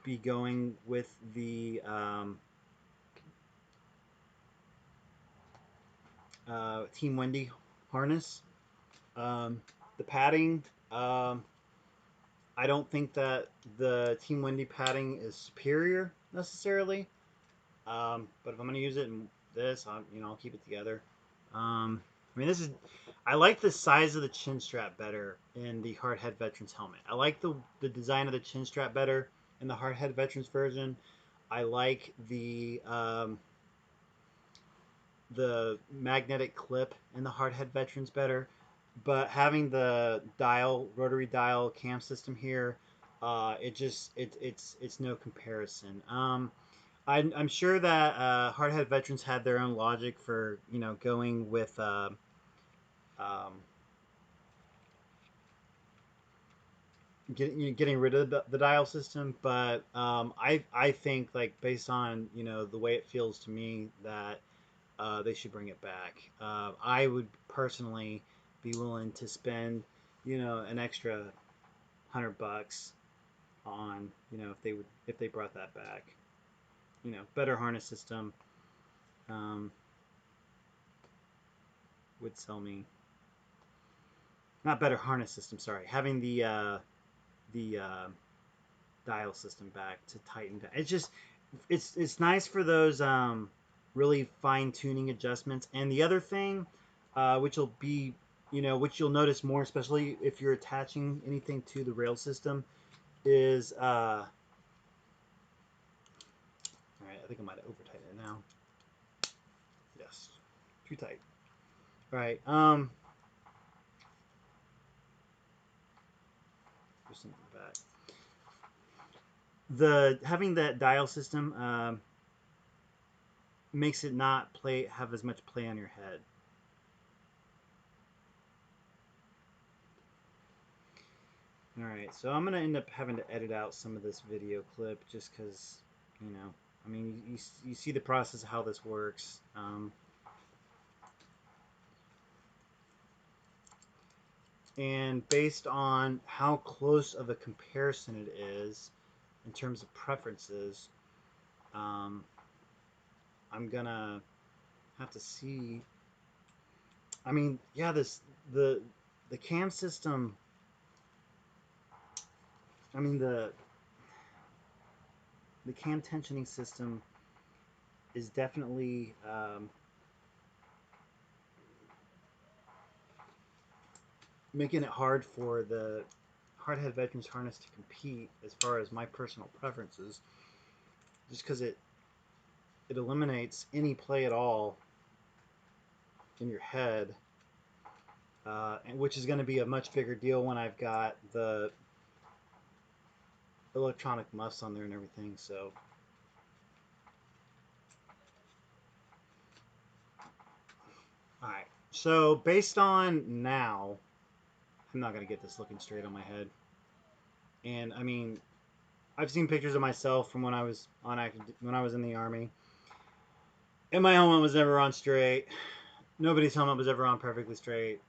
be going with the Team Wendy harness. Um, the padding, um, I don't think that the Team Wendy padding is superior necessarily. But if I'm gonna use it in this, I'll keep it together. This is. I like the size of the chin strap better in the Hardhead Veterans helmet. I like the design of the chin strap better. in the hardhead veterans version. I like the magnetic clip in the hardhead veterans better, but having the rotary dial cam system here, it's no comparison. I'm sure that hardhead veterans had their own logic for going with um, getting rid of the dial system, but I think like based on the way it feels to me that they should bring it back. I would personally be willing to spend an extra $100 on if they brought that back. Better harness system um, would sell me. Not better harness system. Sorry, having the dial system back to tighten down. It's nice for those really fine tuning adjustments. And the other thing, which will be which you'll notice more, especially if you're attaching anything to the rail system, is all right. I think I might have over tightened it now. Yes, too tight. All right. There's something back. The having that dial system makes it not have as much play on your head. All right, so I'm gonna end up having to edit out some of this video clip just because, I mean, you see the process of how this works. And based on how close of a comparison it is in terms of preferences, um, I'm gonna have to see. I mean, yeah, the cam system. I mean the cam tensioning system is definitely making it hard for the hardhead veterans harness to compete as far as my personal preferences, just because it eliminates any play at all in your head, and which is going to be a much bigger deal when I've got the electronic muffs on there and everything. So, all right. So based on now, I'm not going to get this looking straight on my head. And I mean, I've seen pictures of myself from when I was when I was in the army, and my helmet was never on straight. Nobody's helmet was ever on perfectly straight.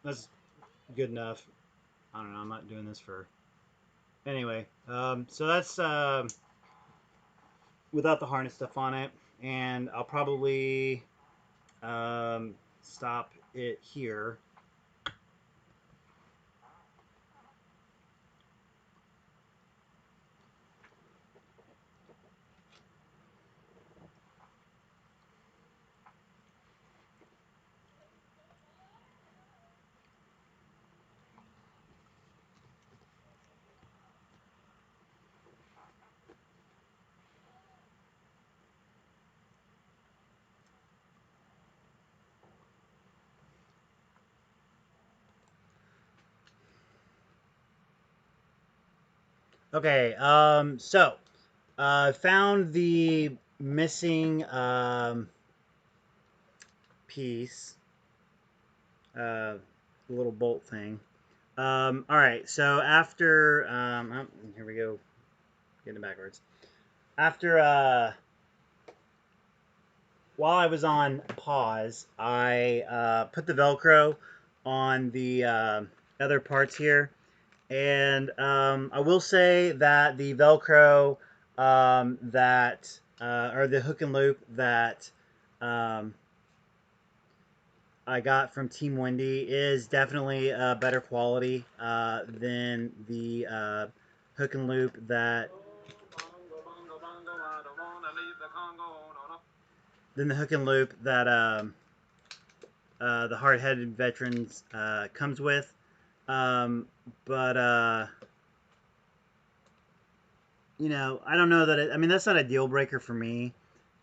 That's good enough. I don't know. I'm not doing this for anyway. So that's without the harness stuff on it, and I'll probably stop it here. Okay. So found the missing piece, little bolt thing. All right. So after here we go, getting it backwards. After while I was on pause, I put the Velcro on the other parts here, and I will say that the Velcro or the hook and loop that um, I got from Team Wendy is definitely better quality than the hook and loop that the hard-headed veterans comes with. Um, but I don't know that I mean, that's not a deal breaker for me.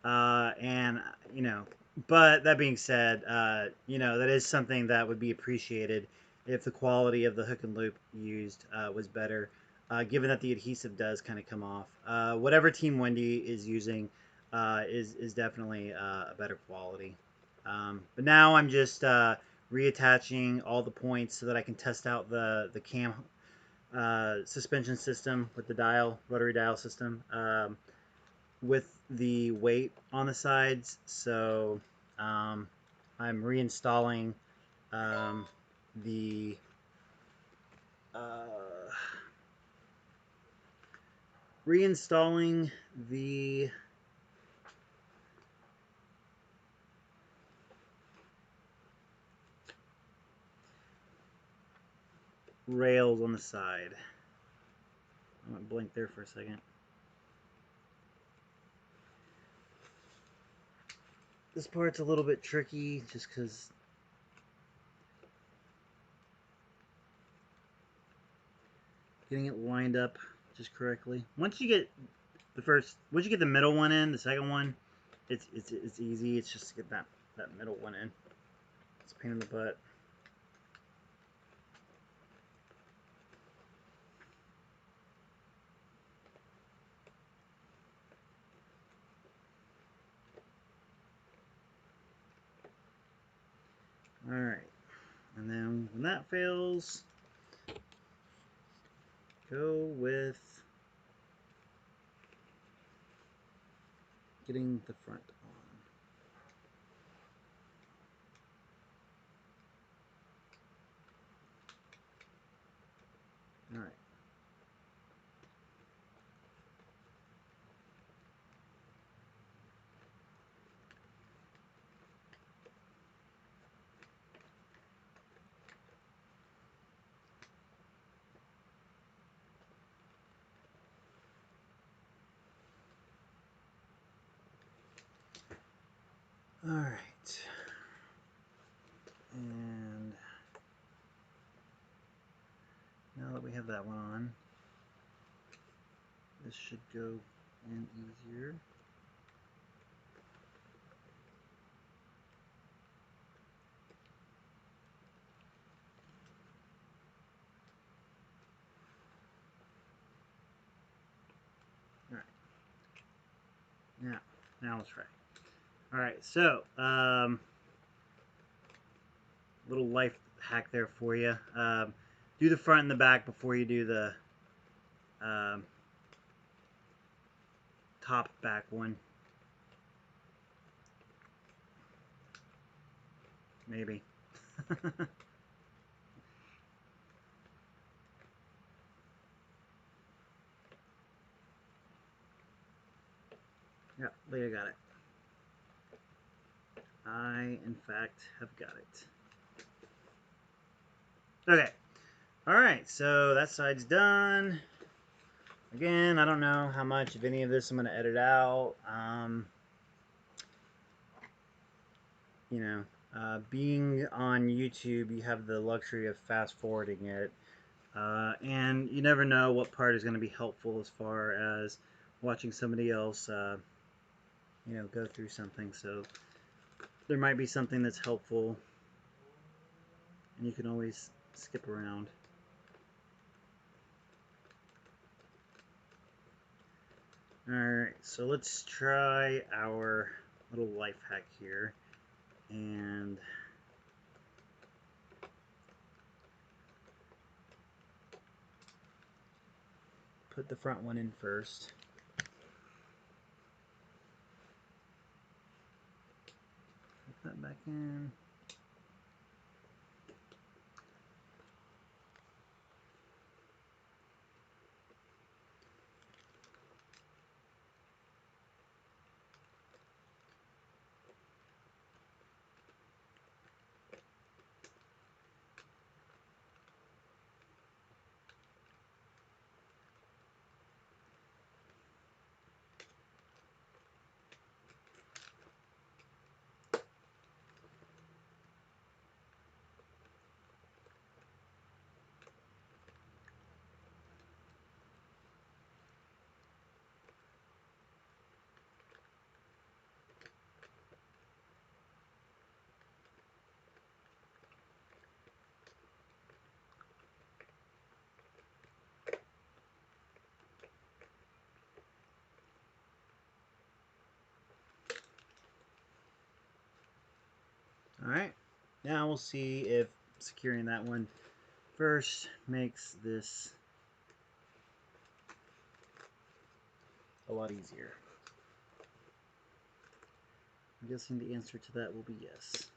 And, you know, but that being said, that is something that would be appreciated if the quality of the hook and loop used was better, given that the adhesive does kind of come off. Whatever Team Wendy is using is definitely a better quality. But now I'm just reattaching all the points so that I can test out the cam suspension system with the rotary dial system, with the weight on the sides. So um, I'm reinstalling um, the uh, reinstalling the rails on the side. I'm gonna blink there for a second. This part's a little bit tricky just because getting it lined up just correctly. Once you get the middle one in, the second one, it's easy. It's just to get that middle one in. It's a pain in the butt. All right, and then when that fails, go with getting the front on. All right. All right. And now that we have that one on, this should go in easier. All right. Now let's try. All right. So, little life hack there for you. Do the front and the back before you do the um, top back one. Maybe. Yeah, Leah got it. I, in fact, have got it. Okay. All right, so that side's done. Again, I don't know how much, if any of this, I'm going to edit out. Being on YouTube, you have the luxury of fast forwarding it. And you never know what part is going to be helpful as far as watching somebody else, go through something. So there might be something that's helpful, and you can always skip around. Alright, so let's try our little life hack here. And put the front one in first. Put that back in. Now we'll see if securing that one first makes this a lot easier. I'm guessing the answer to that will be yes.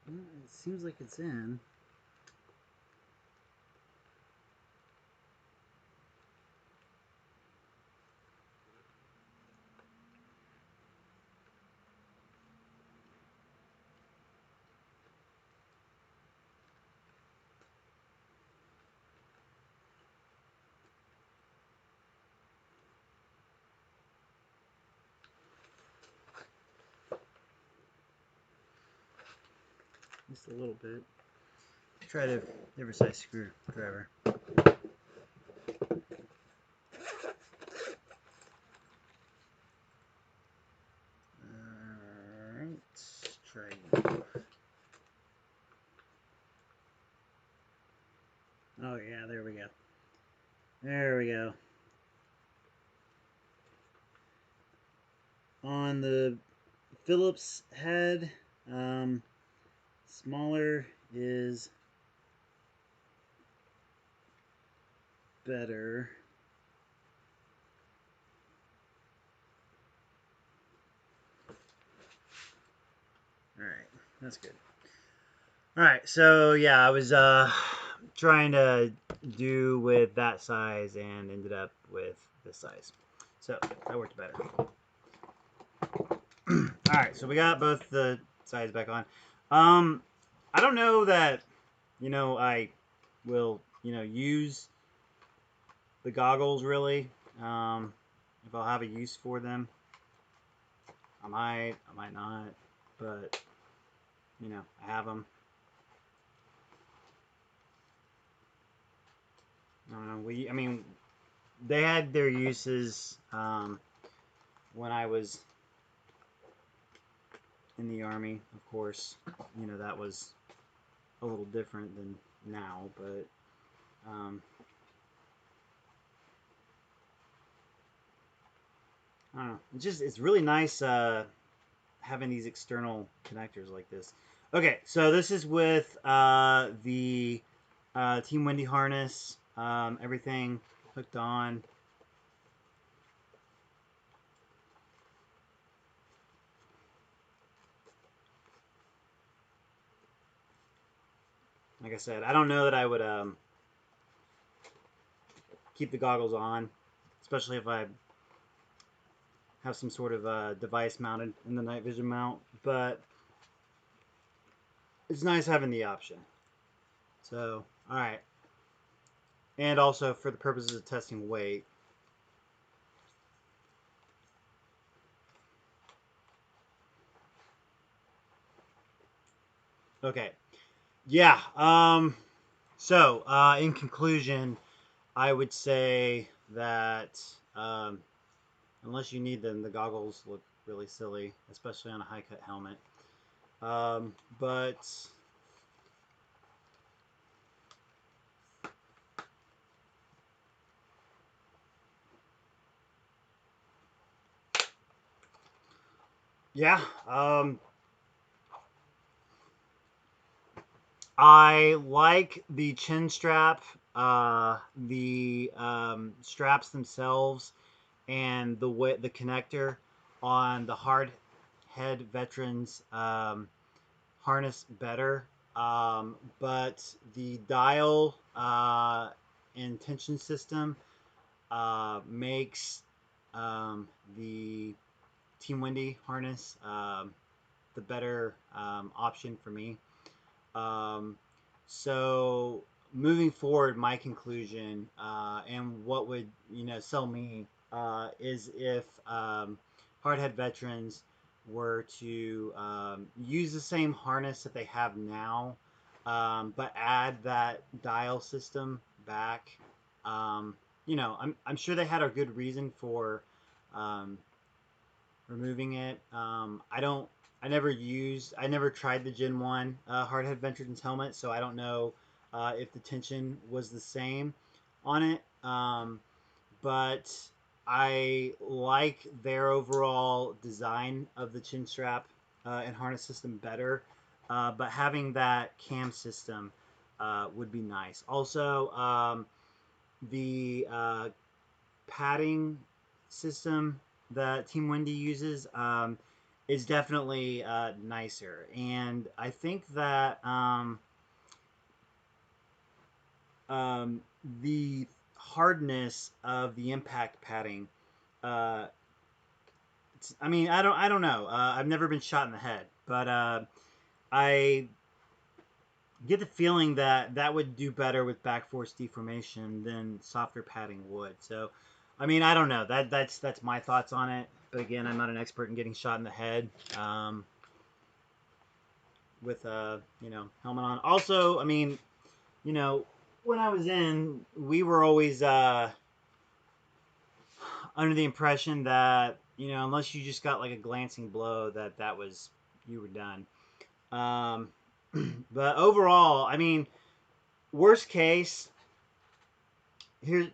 Well, it seems like it's in. Just a little bit. Try the oversized screwdriver. Alright, try you. Oh yeah, there we go. There we go. On the Phillips head, smaller is better. Alright, that's good. Alright, so yeah, I was trying to do with that size and ended up with this size. So that worked better. Alright, so we got both the sides back on. I don't know that, I will, use the goggles really. If I'll have a use for them. I might not, but, I have them. I don't know. I mean, they had their uses when I was in the Army, of course. That was a little different than now, but I don't know. It's really nice having these external connectors like this. Okay, so this is with the Team Wendy harness, everything hooked on. Like I said, I don't know that I would keep the goggles on, especially if I have some sort of device mounted in the night vision mount, but it's nice having the option. So, all right. And also for the purposes of testing weight. Okay. Yeah. So, in conclusion, I would say that unless you need them, the goggles look really silly, especially on a high cut helmet. But yeah, I like the chin strap, the straps themselves, and the connector on the hard head veterans harness better. But the dial and tension system makes the Team Wendy harness the better option for me. Um, so moving forward, my conclusion and what would sell me is if hardhead veterans were to use the same harness that they have now, but add that dial system back. Um, I'm sure they had a good reason for um, removing it. I never tried the Gen 1 Hardhead Veterans helmet, so I don't know if the tension was the same on it. But I like their overall design of the chin strap and harness system better. But having that cam system would be nice. Also, the padding system that Team Wendy uses is definitely nicer, and I think that um, the hardness of the impact padding. Uh, I don't know. I've never been shot in the head, but I get the feeling that that would do better with back force deformation than softer padding would. So, I don't know. That's my thoughts on it. But again, I'm not an expert in getting shot in the head with a helmet on. Also, you know, when I was in, we were always under the impression that unless you just got like a glancing blow, that was you were done. Um, but overall, worst case, here's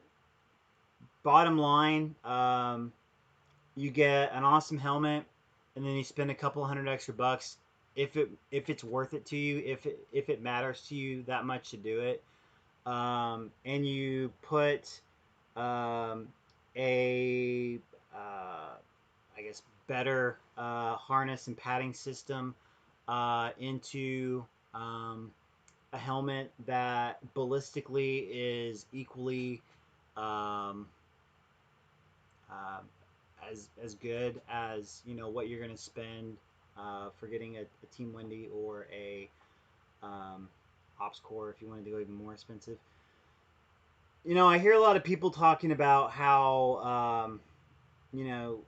bottom line, you get an awesome helmet, and then you spend a couple hundred extra bucks if it's worth it to you, if it matters to you that much to do it, and you put a I guess better harness and padding system into a helmet that ballistically is equally um, uh, as good as what you're going to spend for getting a Team Wendy or a Ops Core if you wanted to go even more expensive. I hear a lot of people talking about how you know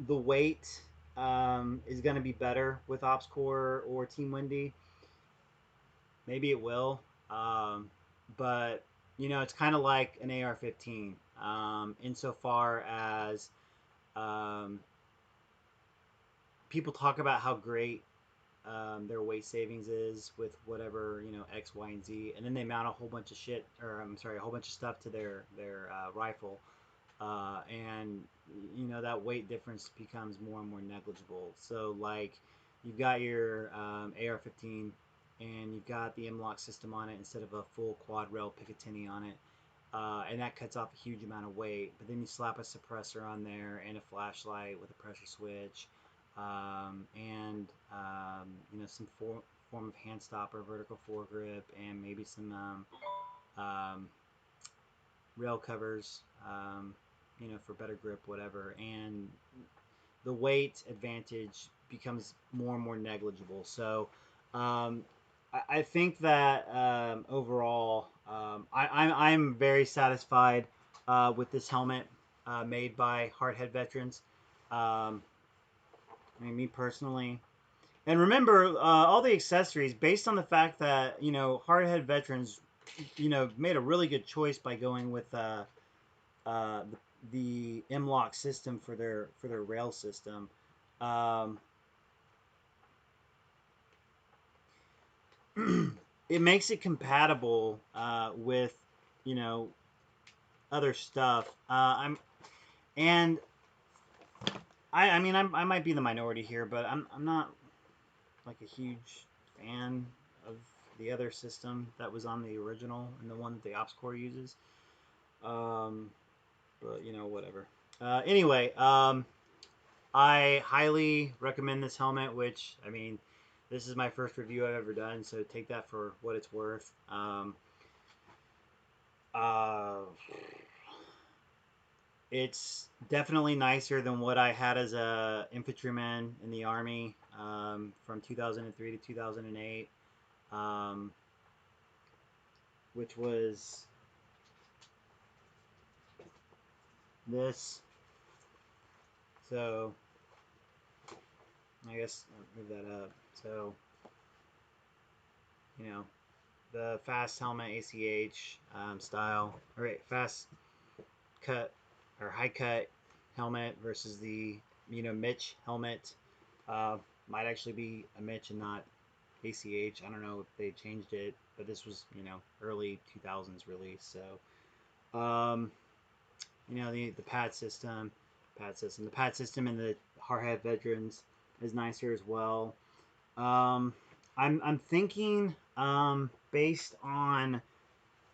the weight is going to be better with Ops Core or Team Wendy. Maybe it will, but it's kind of like an AR-15 insofar as um, people talk about how great their weight savings is with whatever X, Y, and Z, and then they mount a whole bunch of shit, or I'm sorry, a whole bunch of stuff to their rifle, and that weight difference becomes more and more negligible. So like, you've got your AR-15, and you've got the M-LOK system on it instead of a full quad rail Picatinny on it. And that cuts off a huge amount of weight. But then you slap a suppressor on there and a flashlight with a pressure switch, and some form of hand stopper, vertical foregrip, and maybe some rail covers, for better grip, whatever. And the weight advantage becomes more and more negligible. So um, I think that overall, I'm very satisfied with this helmet made by Hardhead Veterans. Um, me personally. And remember, all the accessories, based on the fact that, Hardhead Veterans, made a really good choice by going with the M-LOK system for their rail system. Um, it makes it compatible with you know other stuff. And I might be the minority here, but I'm not like a huge fan of the other system that was on the original and the one that the Ops Core uses. Um, but whatever. Anyway, I highly recommend this helmet, which, this is my first review I've ever done, so take that for what it's worth. Uh, It's definitely nicer than what I had as a infantryman in the army from 2003 to 2008, um, which was this. So I guess I'll move that up. So you know the fast helmet ACH style, all right, fast cut or high cut helmet versus the Mitch helmet. Might actually be a Mitch and not ACH. I don't know if they changed it, but this was early 2000s release. So the the pad system in the hardhead veterans is nicer as well. Um, I'm thinking based on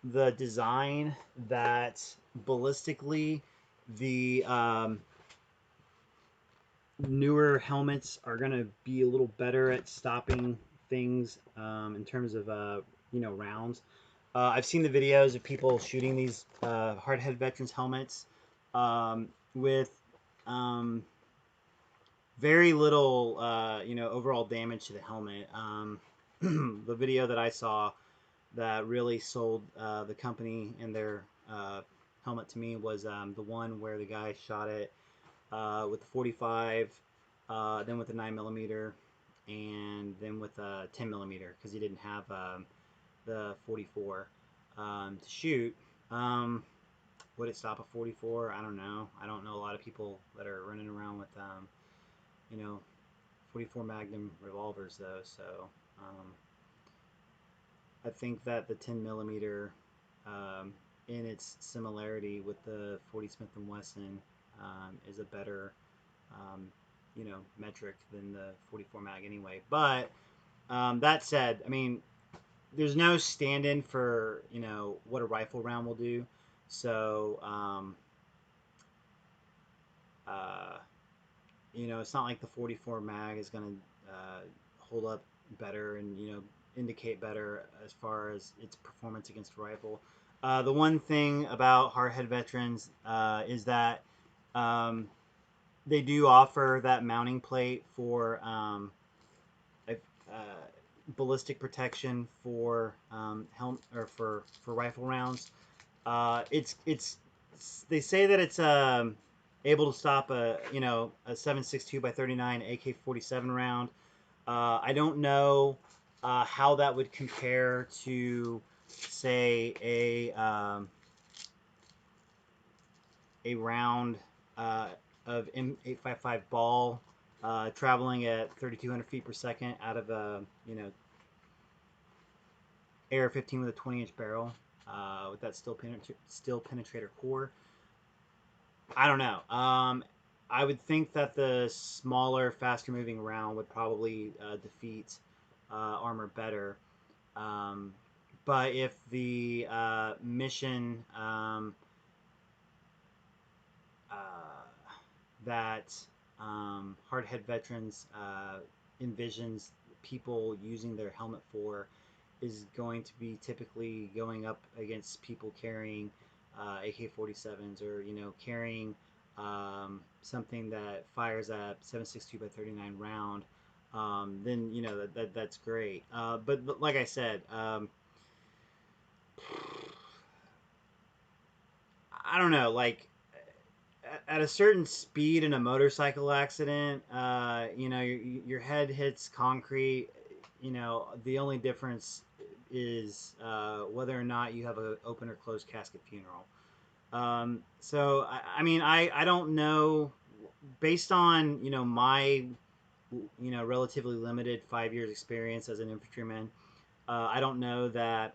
the design that ballistically the newer helmets are going to be a little better at stopping things in terms of rounds. I've seen the videos of people shooting these hardhead veterans helmets with um, very little overall damage to the helmet. The video that I saw that really sold the company and their helmet to me was the one where the guy shot it with the 45, then with the 9 millimeter, and then with a 10 millimeter because he didn't have the 44 to shoot. Would it stop a 44? I don't know. I don't know a lot of people that are running around with you know 44 Magnum revolvers though. So um, I think that the 10 millimeter, in its similarity with the 40 Smith and Wesson, is a better um, metric than the 44 mag anyway. But that said, I mean, there's no stand-in for what a rifle round will do. So uh, it's not like the 44 mag is going to hold up better and indicate better as far as its performance against a rifle. The one thing about hardhead veterans is that um, they do offer that mounting plate for a, ballistic protection for or for rifle rounds. It's they say that it's able to stop a 7.62 by 39 AK-47 round. I don't know how that would compare to say a round uh, of M855 ball traveling at 3,200 feet per second out of a AR-15 with a 20-inch barrel with that steel penetrator core. I don't know. I would think that the smaller, faster moving round would probably defeat armor better. Um, but if the mission uh, that hardhead veterans envisions people using their helmet for is going to be typically going up against people carrying AK-47s or carrying something that fires at 7.62 by 39 round, then that's great. But like I said, I don't know, like at a certain speed in a motorcycle accident, your head hits concrete. The only difference is whether or not you have an open or closed casket funeral. So I mean, I don't know. Based on my relatively limited 5 years experience as an infantryman, I don't know that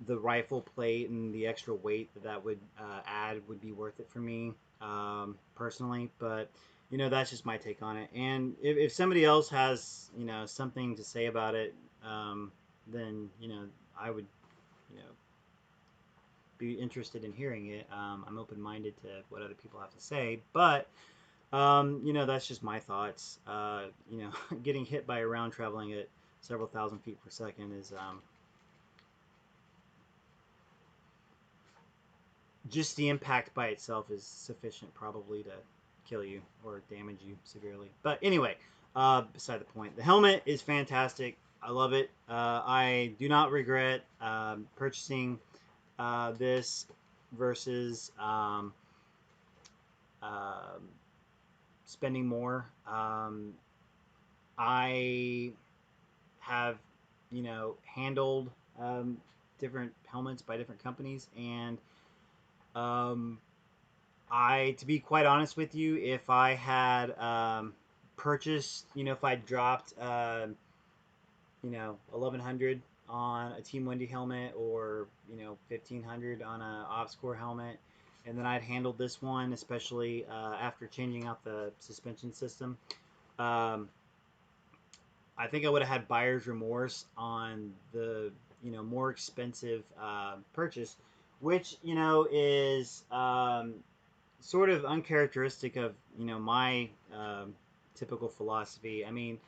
the rifle plate and the extra weight that would add would be worth it for me personally. But that's just my take on it. And if somebody else has something to say about it, then I would you know be interested in hearing it. I'm open minded to what other people have to say, but that's just my thoughts. Getting hit by a round traveling at several thousand feet per second is just the impact by itself is sufficient probably to kill you or damage you severely. But anyway, beside the point, the helmet is fantastic. I love it. I do not regret purchasing this versus uh, spending more. I have, handled different helmets by different companies, and um, to be quite honest with you, if I had purchased, if I dropped, 1100 on a Team Wendy helmet, or 1500 on a Offscore helmet, and then I'd handled this one, especially after changing out the suspension system. Um, I think I would have had buyer's remorse on the more expensive purchase, which is sort of uncharacteristic of my typical philosophy. I mean,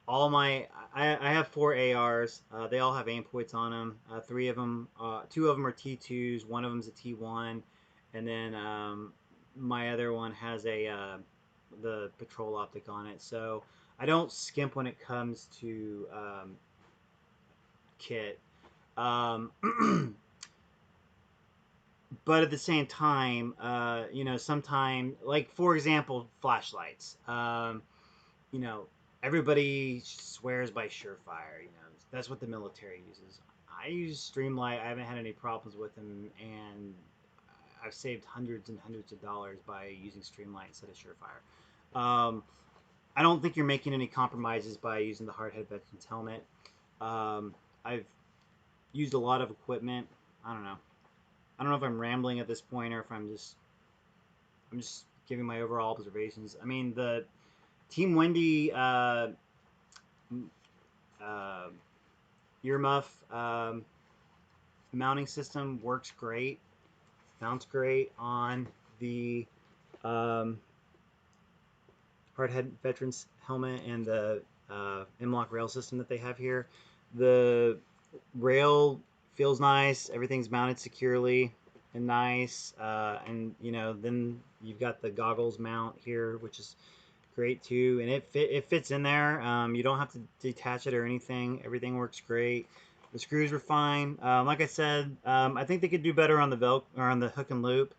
all my I have four ARs. They all have aim points on them. Three of them, two of them are T2s. One of them's a T1, and then my other one has the patrol optic on it. So I don't skimp when it comes to kit. Um, but at the same time, sometimes, like for example, flashlights. You know, everybody swears by Surefire. That's what the military uses. I use Streamlight. I haven't had any problems with them, and I've saved hundreds and hundreds of dollars by using Streamlight instead of Surefire. I don't think you're making any compromises by using the Hardhead Veterans helmet. I've used a lot of equipment. I don't know. I don't know if I'm rambling at this point or if I'm just giving my overall observations. I mean, the Team Wendy uh, earmuff mounting system works great. Mounts great on the um, Hardhead Veterans helmet and the M-Lock rail system that they have here. The rail feels nice. Everything's mounted securely and nice. And then you've got the goggles mount here, which is great too, and it fits in there. You don't have to detach it or anything. Everything works great. The screws were fine. Like I said, I think they could do better on the or on the hook and loop.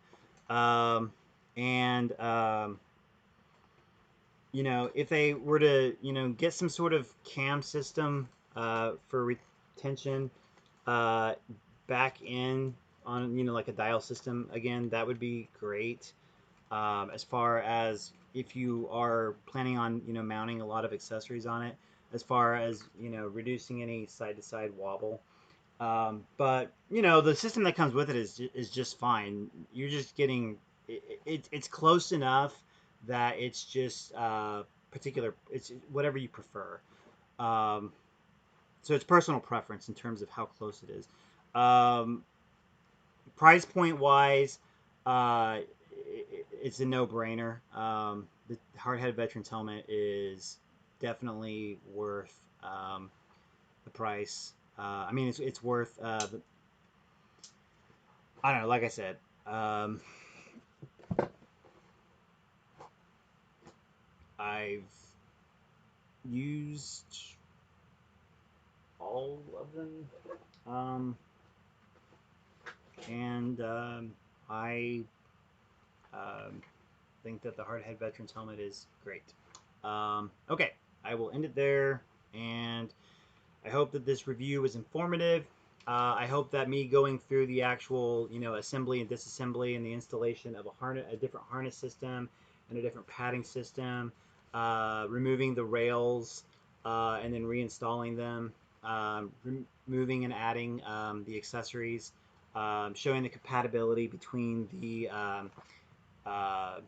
And if they were to get some sort of cam system for retention uh, back in on like a dial system again, that would be great. As far as if you are planning on mounting a lot of accessories on it, as far as reducing any side to side wobble. But the system that comes with it is just fine. You're just getting it's close enough that it's just particular. It's whatever you prefer. Um, so it's personal preference in terms of how close it is. Um, Price point wise, uh, it's a no brainer. The Hardhead Veterans helmet is definitely worth the price. I mean, it's worth. I don't know. Like I said, um, I've used all of them, and I um, think that the Hardhead Veterans helmet is great. Okay, I will end it there, and I hope that this review was informative. I hope that me going through the actual, assembly and disassembly and the installation of a different harness system and a different padding system, removing the rails, and then reinstalling them, removing and adding the accessories, showing the compatibility between the uh,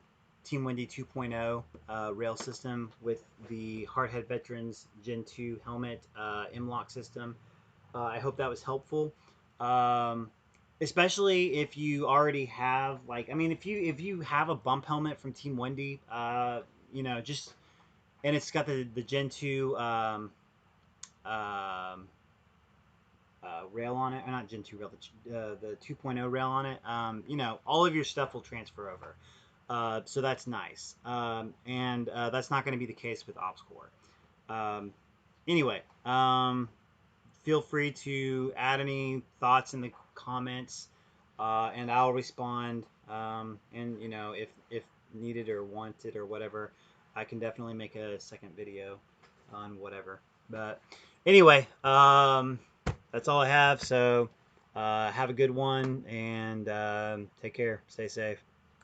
Team Wendy 2.0 rail system with the Hardhead Veterans Gen 2 helmet M-Lock system. I hope that was helpful. Um, Especially if you already have I mean, if you have a bump helmet from Team Wendy, just and it's got the Gen 2 um, rail on it, or not Gen 2 rail, the 2.0 rail on it, you know, all of your stuff will transfer over. So that's nice. And that's not going to be the case with OpsCore. Um, anyway, feel free to add any thoughts in the comments, and I'll respond. And you know, if needed or wanted or whatever, I can definitely make a second video on whatever. But anyway, that's all I have. So have a good one and take care. Stay safe.